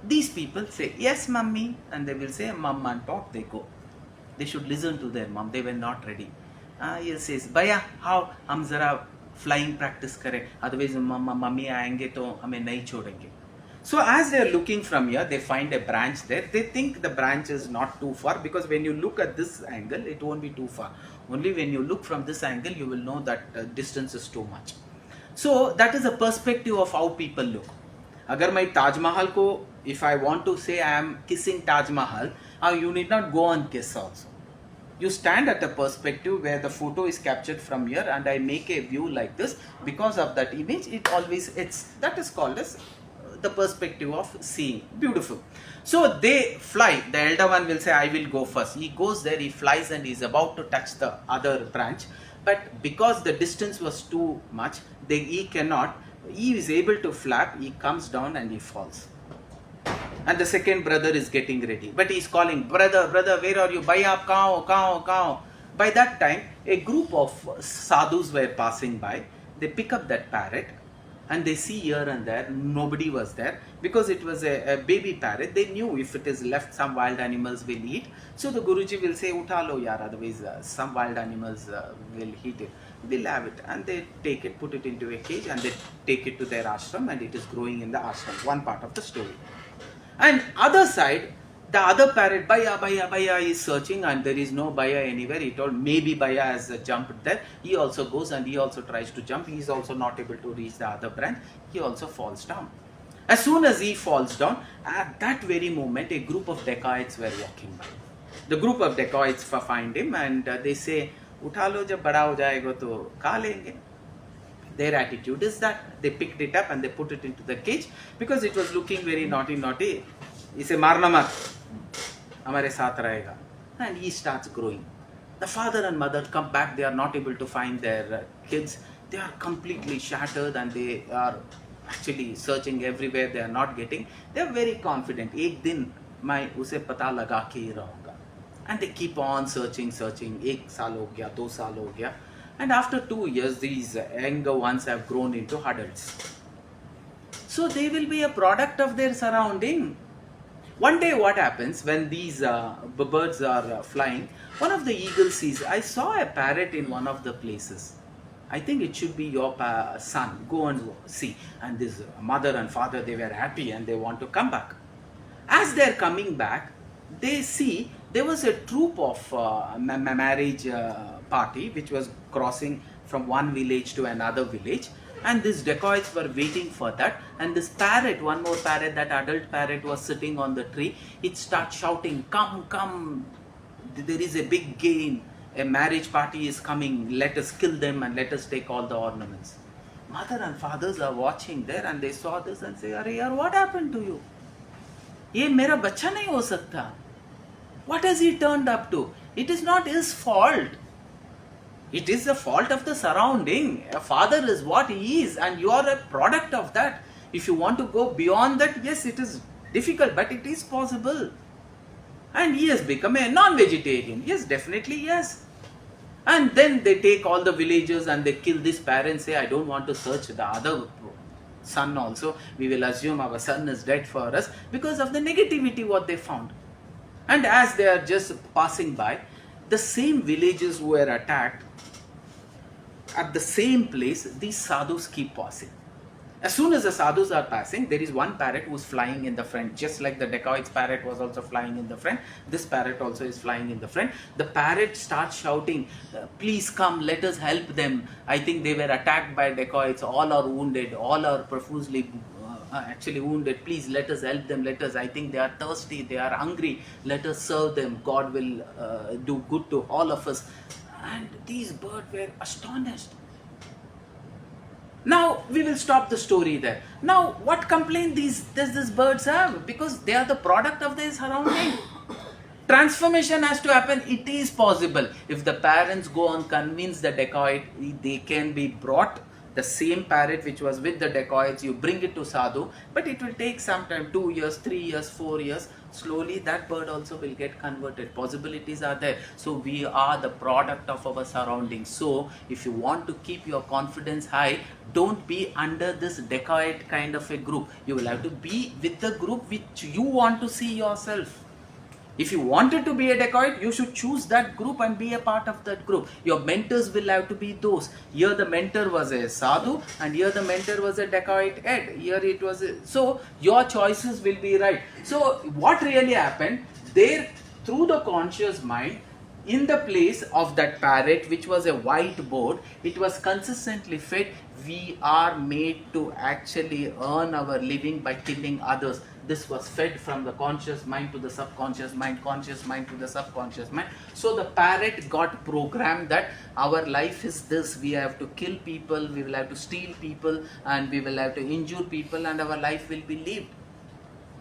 These people say, yes, mummy, and they will say, mum, and talk, they go. They should listen to their mom. They were not ready. He says, Bhaiya, how? Hum zara flying practice kare. Otherwise, mummy aayenge to hame nahi chodenge. So as they are looking from here, they find a branch there. They think the branch is not too far, because when you look at this angle, it won't be too far. Only when you look from this angle, you will know that distance is too much. So that is a perspective of how people look. Agar my Taj Mahal ko, if I want to say I am kissing Taj Mahal, you need not go and kiss also. You stand at a perspective where the photo is captured from here, and I make a view like this. Because of that image, that is called as the perspective of seeing. Beautiful. So they fly. The elder one will say, I will go first. He goes there, he flies, and he is about to touch the other branch. But because the distance was too much, he cannot. He is able to flap. He comes down and he falls. And the second brother is getting ready. But he is calling, brother, brother, where are you? Bhaiya, kao. By that time, a group of sadhus were passing by. They pick up that parrot and they see here and there. Nobody was there because it was a baby parrot. They knew if it is left, some wild animals will eat. So the Guruji will say, Utha lo yaar, otherwise some wild animals will eat it. We'll have it. And they take it, put it into a cage, and they take it to their ashram, and it is growing in the ashram. One part of the story. And other side, the other parrot, Bhaiya is searching, and there is no Bhaiya anywhere. He told, maybe Bhaiya has jumped there. He also goes and he also tries to jump. He is also not able to reach the other branch. He also falls down. As soon as he falls down, at that very moment, a group of dacoits were walking by. The group of dacoits find him, and they say, Utha lo, jab bada ho jayega to kha lenge. Their attitude is that they picked it up and they put it into the cage because it was looking very naughty. He said, Marna mat, hamare saath rahega. And he starts growing. The father and mother come back. They are not able to find their kids. They are completely shattered and they are actually searching everywhere. They are not getting. They are very confident. Ek din main use pata laga ke hi rahunga. And they keep on searching. Ek saal ho gaya, 2 saal ho gaya. And after 2 years, these younger ones have grown into adults. So they will be a product of their surrounding. One day what happens when these birds are flying, one of the eagles sees, I saw a parrot in one of the places. I think it should be your son. Go and see. And this mother and father, they were happy and they want to come back. As they are coming back, they see there was a troop of marriage party which was crossing from one village to another village, and these dacoits were waiting for that. And this parrot, one more parrot, that adult parrot, was sitting on the tree. It starts shouting, come, there is a big game, a marriage party is coming, let us kill them and let us take all the ornaments. Mother and fathers are watching there and they saw this and say, Are yaar, what happened to you? Ye mera bacha nahi ho sakta. What has he turned up to? It is not his fault. It is the fault of the surrounding. A father is what he is and you are a product of that. If you want to go beyond that, yes, it is difficult, but it is possible. and he has become a non-vegetarian. Yes, definitely yes. And then they take all the villagers and they kill this parent, say, I don't want to search the other son also. We will assume our son is dead for us because of the negativity what they found. And as they are just passing by, the same villagers who were attacked, at the same place, these sadhus keep passing. As soon as the sadhus are passing, there is one parrot who is flying in the front, just like the dacoit's parrot was also flying in the front. This parrot also is flying in the front. The parrot starts shouting, please come, let us help them. I think they were attacked by dacoits, all are wounded, all are profusely actually wounded. Please let us help them, let us, I think they are thirsty, they are hungry, let us serve them. God will do good to all of us. And these birds were astonished. Now we will stop the story there. Now what complaint does these birds have? Because they are the product of their surrounding. Transformation has to happen. It is possible. If the parents go and convince the dacoit, they can be brought. The same parrot which was with the dacoits, you bring it to sadhu, but it will take some time, 2 years, 3 years, 4 years. Slowly that bird also will get converted. Possibilities are there. So we are the product of our surroundings. So if you want to keep your confidence high, don't be under this dacoit kind of a group. You will have to be with the group which you want to see yourself. If you wanted to be a dacoit, you should choose that group and be a part of that group. Your mentors will have to be those. Here the mentor was a sadhu and here the mentor was a dacoit head. Here it was so your choices will be right. So what really happened? There, through the conscious mind, in the place of that parrot which was a white board, it was consistently fed. We are made to actually earn our living by killing others. This was fed from the conscious mind to the subconscious mind, conscious mind to the subconscious mind. So the parrot got programmed that our life is this. We have to kill people, we will have to steal people, and we will have to injure people, and our life will be lived.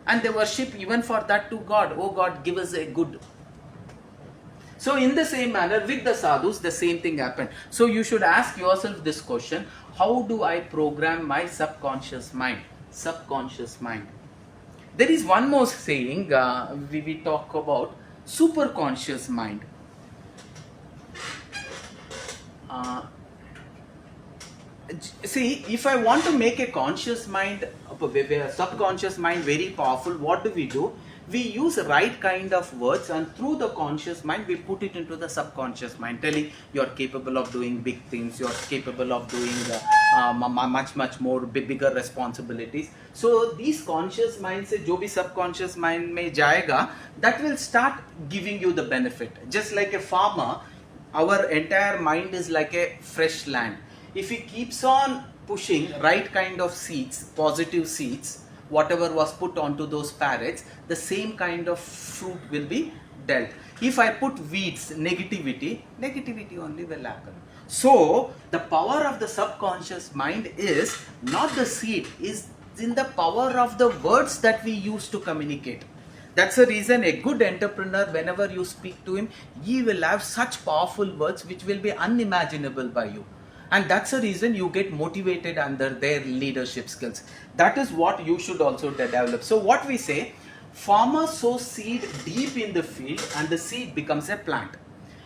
And they worship even for that to God. Oh God, give us a good. So in the same manner with the sadhus, the same thing happened. So you should ask yourself this question: how do I program my subconscious mind? Subconscious mind. There is one more saying, we talk about superconscious mind. See, if I want to make a conscious mind, a subconscious mind very powerful, what do? We use right kind of words, and through the conscious mind we put it into the subconscious mind, telling you're capable of doing big things, you're capable of doing much more bigger responsibilities. So these conscious minds se jo bhi subconscious mind mein jayega, that will start giving you the benefit. Just like a farmer, our entire mind is like a fresh land. If he keeps on pushing right kind of seeds, positive seeds, whatever was put onto those parrots, the same kind of fruit will be dealt. If I put weeds, negativity only will happen. So the power of the subconscious mind is not the seed, is in the power of the words that we use to communicate. That's the reason a good entrepreneur, whenever you speak to him, he will have such powerful words which will be unimaginable by you. And that's the reason you get motivated under their leadership skills. That is what you should also develop. So what we say, farmers sow seed deep in the field and the seed becomes a plant.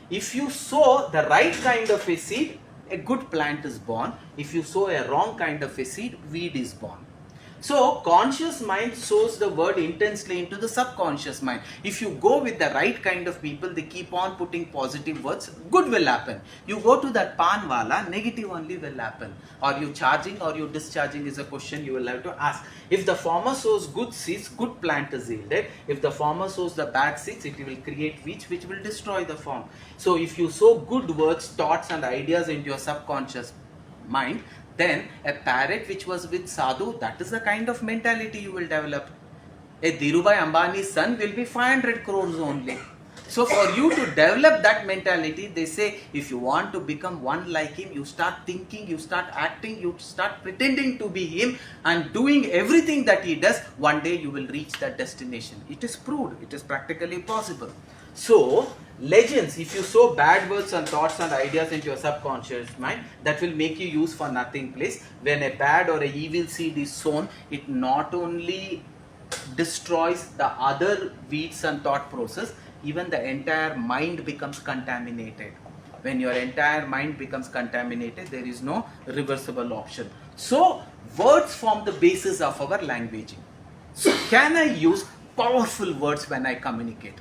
If you sow the right kind of a seed, a good plant is born. If you sow a wrong kind of a seed, weed is born. So conscious mind sows the word intensely into the subconscious mind. If you go with the right kind of people, they keep on putting positive words, good will happen. You go to that pan wala, negative only will happen. Are you charging or you discharging is a question you will have to ask. If the farmer sows good seeds, good plant is yielded. If the farmer sows the bad seeds, it will create weeds which will destroy the farm. So if you sow good words, thoughts and ideas into your subconscious mind, then a parrot which was with sadhu, that is the kind of mentality you will develop. A Dhirubhai Ambani's son will be 500 crores only. So for you to develop that mentality, they say if you want to become one like him, you start thinking, you start acting, you start pretending to be him and doing everything that he does, one day you will reach that destination. It is proved, it is practically possible. So legends, if you sow bad words and thoughts and ideas into your subconscious mind, that will make you use for nothing place. When a bad or a evil seed is sown, it not only destroys the other weeds and thought process, even the entire mind becomes contaminated. When your entire mind becomes contaminated, there is no reversible option. So words form the basis of our languaging. So can I use powerful words when I communicate?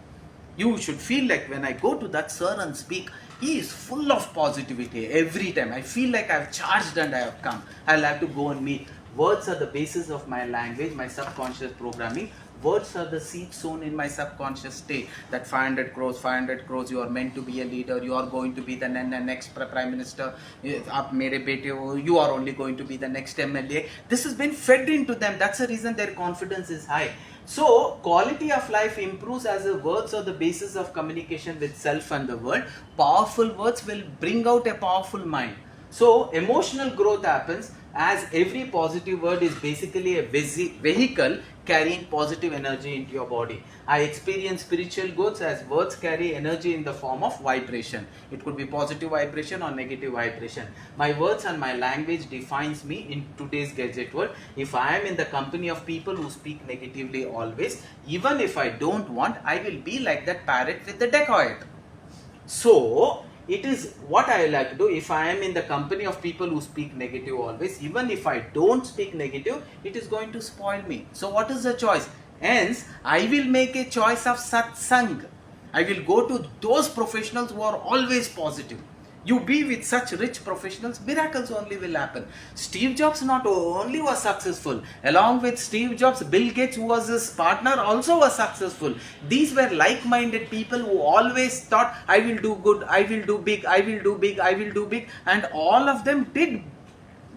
You should feel like when I go to that sir and speak, he is full of positivity every time. I feel like I have charged and I have come. I'll have to go and meet. Words are the basis of my language, my subconscious programming. Words are the seed sown in my subconscious state that 500 crores, you are meant to be a leader, you are going to be the next prime minister, you are only going to be the next MLA. This has been fed into them. That's the reason their confidence is high. So quality of life improves as the words are the basis of communication with self and the world. Powerful words will bring out a powerful mind. So emotional growth happens as every positive word is basically a vehicle carrying positive energy into your body. I experience spiritual growth as words carry energy in the form of vibration. It could be positive vibration or negative vibration. My words and my language defines me in today's gadget world. If I am in the company of people who speak negatively always, even if I don't want, I will be like that parrot with the dacoit. So it is what I like to do. If I am in the company of people who speak negative always, even if I don't speak negative, it is going to spoil me. So what is the choice? Hence, I will make a choice of satsang. I will go to those professionals who are always positive. You be with such rich professionals, miracles only will happen. Steve Jobs not only was successful, along with Steve Jobs, Bill Gates, who was his partner, also was successful. These were like-minded people who always thought, I will do good, I will do big, I will do big, I will do big, and all of them did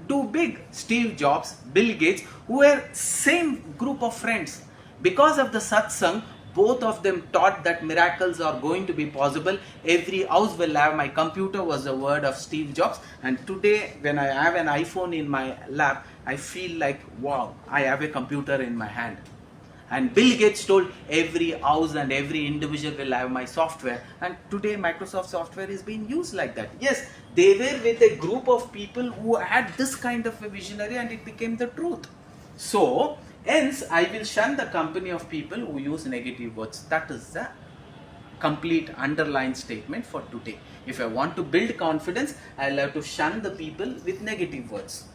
do big. Steve Jobs, Bill Gates, who were same group of friends. Because of the satsang, both of them taught that miracles are going to be possible. Every house will have. My computer was the word of Steve Jobs, and today when I have an iPhone in my lap, I feel like, wow, I have a computer in my hand. And Bill Gates told every house and every individual will have my software, and today Microsoft software is being used like that. Yes, they were with a group of people who had this kind of a visionary, and it became the truth. So hence, I will shun the company of people who use negative words. That is the complete underlined statement for today. If I want to build confidence, I'll have to shun the people with negative words.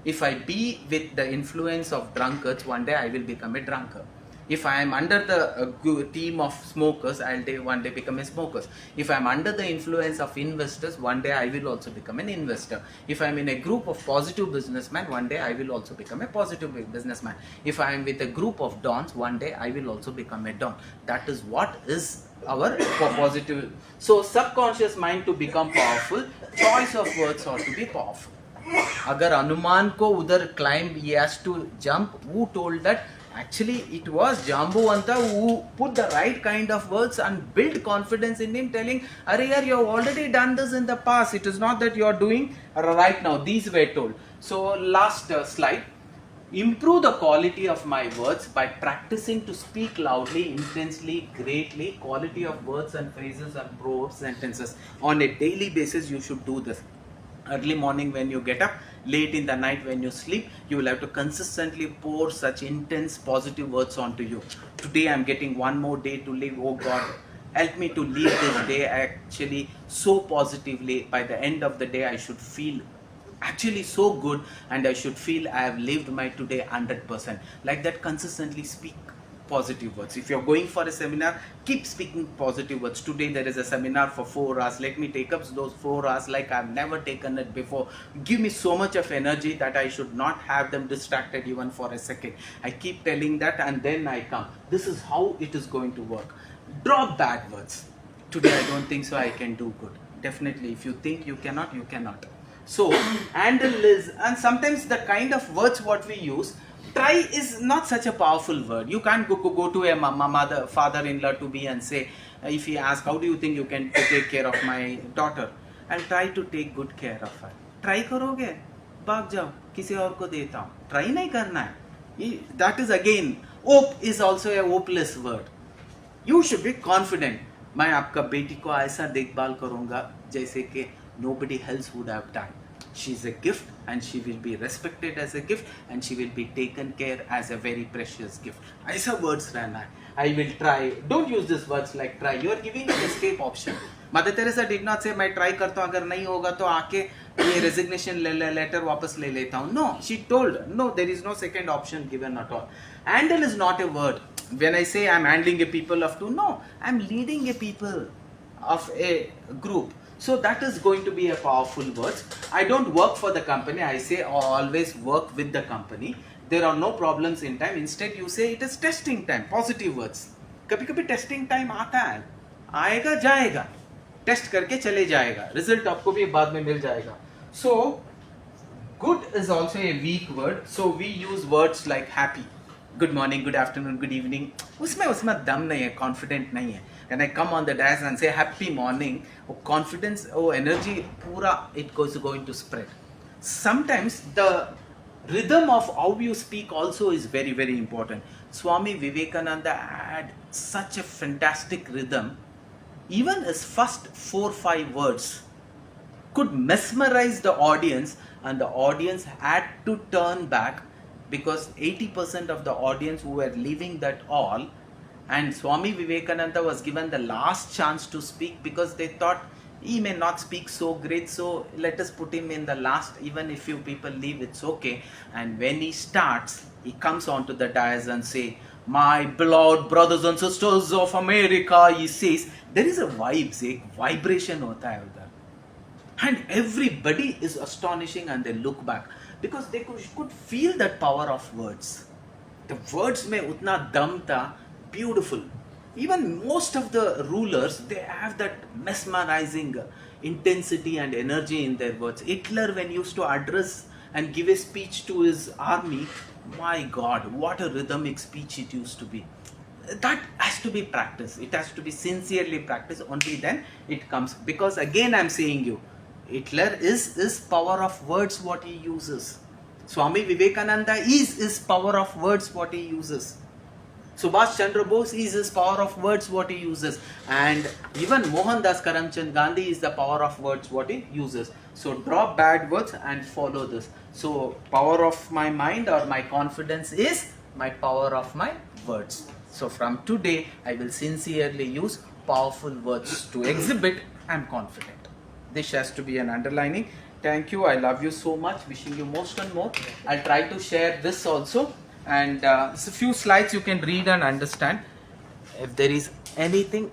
If I be with the influence of drunkards, one day I will become a drunkard. If I am under the team of smokers, I'll one day become a smoker. If I am under the influence of investors, one day I will also become an investor. If I am in a group of positive businessmen, one day I will also become a positive businessman. If I am with a group of dons, one day I will also become a don. That is what is our positive. So subconscious mind to become powerful, choice of words ought to be powerful. अगर अनुमान को उधर climb, he has to jump. Who told that? Actually, it was Jambuvanta who put the right kind of words and built confidence in him, telling, Arey, you have already done this in the past. It is not that you are doing right now. These were told. So, last slide. Improve the quality of my words by practicing to speak loudly, intensely, greatly. Quality of words and phrases and proverbs, sentences. On a daily basis, you should do this. Early morning when you get up, late in the night when you sleep, you will have to consistently pour such intense positive words onto you. Today I am getting one more day to live. Oh God, help me to live this day actually so positively. By the end of the day, I should feel actually so good, and I should feel I have lived my today 100%. Like that, consistently speak positive words. If you're going for a seminar, keep speaking positive words. Today there is a seminar for 4 hours. Let me take up those 4 hours like I've never taken it before. Give me so much of energy that I should not have them distracted even for a second. I keep telling that, and then I come. This is how it is going to work. Drop bad words. Today I don't think so I can do good. Definitely, if you think you cannot, you cannot. So, handle this. And sometimes the kind of words what we use, try is not such a powerful word. You can't go to a mother, father-in-law to be and say, if he asks, how do you think you can take care of my daughter? I'll try to take good care of her. Try करोगे, भाग जाओ, किसी और को देता हूँ. Try नहीं करना है. That is again, hope is also a hopeless word. You should be confident. मैं आपका बेटी को ऐसा देखभाल करूँगा जैसे कि nobody else would have done. She's a gift and she will be respected as a gift and she will be taken care as a very precious gift. ऐसा words रहना है. I will try. Don't use these words like try. You are giving an escape option. Mother Teresa did not say मैं try करता हूँ अगर नहीं होगा तो आके ये resignation letter वापस ले लेता हूँ. No, she told no. There is no second option given at all. Handle is not a word. When I say I'm handling a people of two, no, I'm leading a people of a group. So that is going to be a powerful word. I don't work for the company. I say always work with the company. There are no problems in time. Instead, you say it is testing time. Positive words. कभी-कभी testing time आता है. आएगा जाएगा. Test करके चले जाएगा. Result आपको भी बाद में मिल जाएगा. So good is also a weak word. So we use words like happy. Good morning, good afternoon, good evening. उसमें दम नहीं है, confident नहीं है. When I come on the dais and say happy morning, वो confidence, वो energy पूरा it goes going to spread. Sometimes the rhythm of how you speak also is very, very important. Swami Vivekananda had such a fantastic rhythm. Even his first 4-5 words could mesmerize the audience, and the audience had to turn back because 80% of the audience who were leaving that hall, and Swami Vivekananda was given the last chance to speak because they thought he may not speak so great, so let us put him in the last. Even if few people leave, it's okay. And when he starts, he comes onto the dais and say, my beloved brothers and sisters of America, he says, there is a vibe, say, vibration hota hai udhar. And everybody is astonishing and they look back because they could feel that power of words. The words mein utna dam tha, beautiful. Even most of the rulers, they have that mesmerizing intensity and energy in their words. Hitler, when he used to address and give a speech to his army, my God, what a rhythmic speech it used to be. That has to be practiced. It has to be sincerely practiced. Only then it comes. Because again, I'm saying you, Hitler is his power of words what he uses. Swami Vivekananda is his power of words what he uses. Subhash Chandra Bose is his power of words what he uses. And even Mohandas Karamchand Gandhi is the power of words what he uses. So drop bad words and follow this. So power of my mind or my confidence is my power of my words. So from today I will sincerely use powerful words to exhibit I'm confident. This has to be an underlining. Thank you. I love you so much. Wishing you most and more. I'll try to share this also. And it's a few slides you can read and understand. If there is anything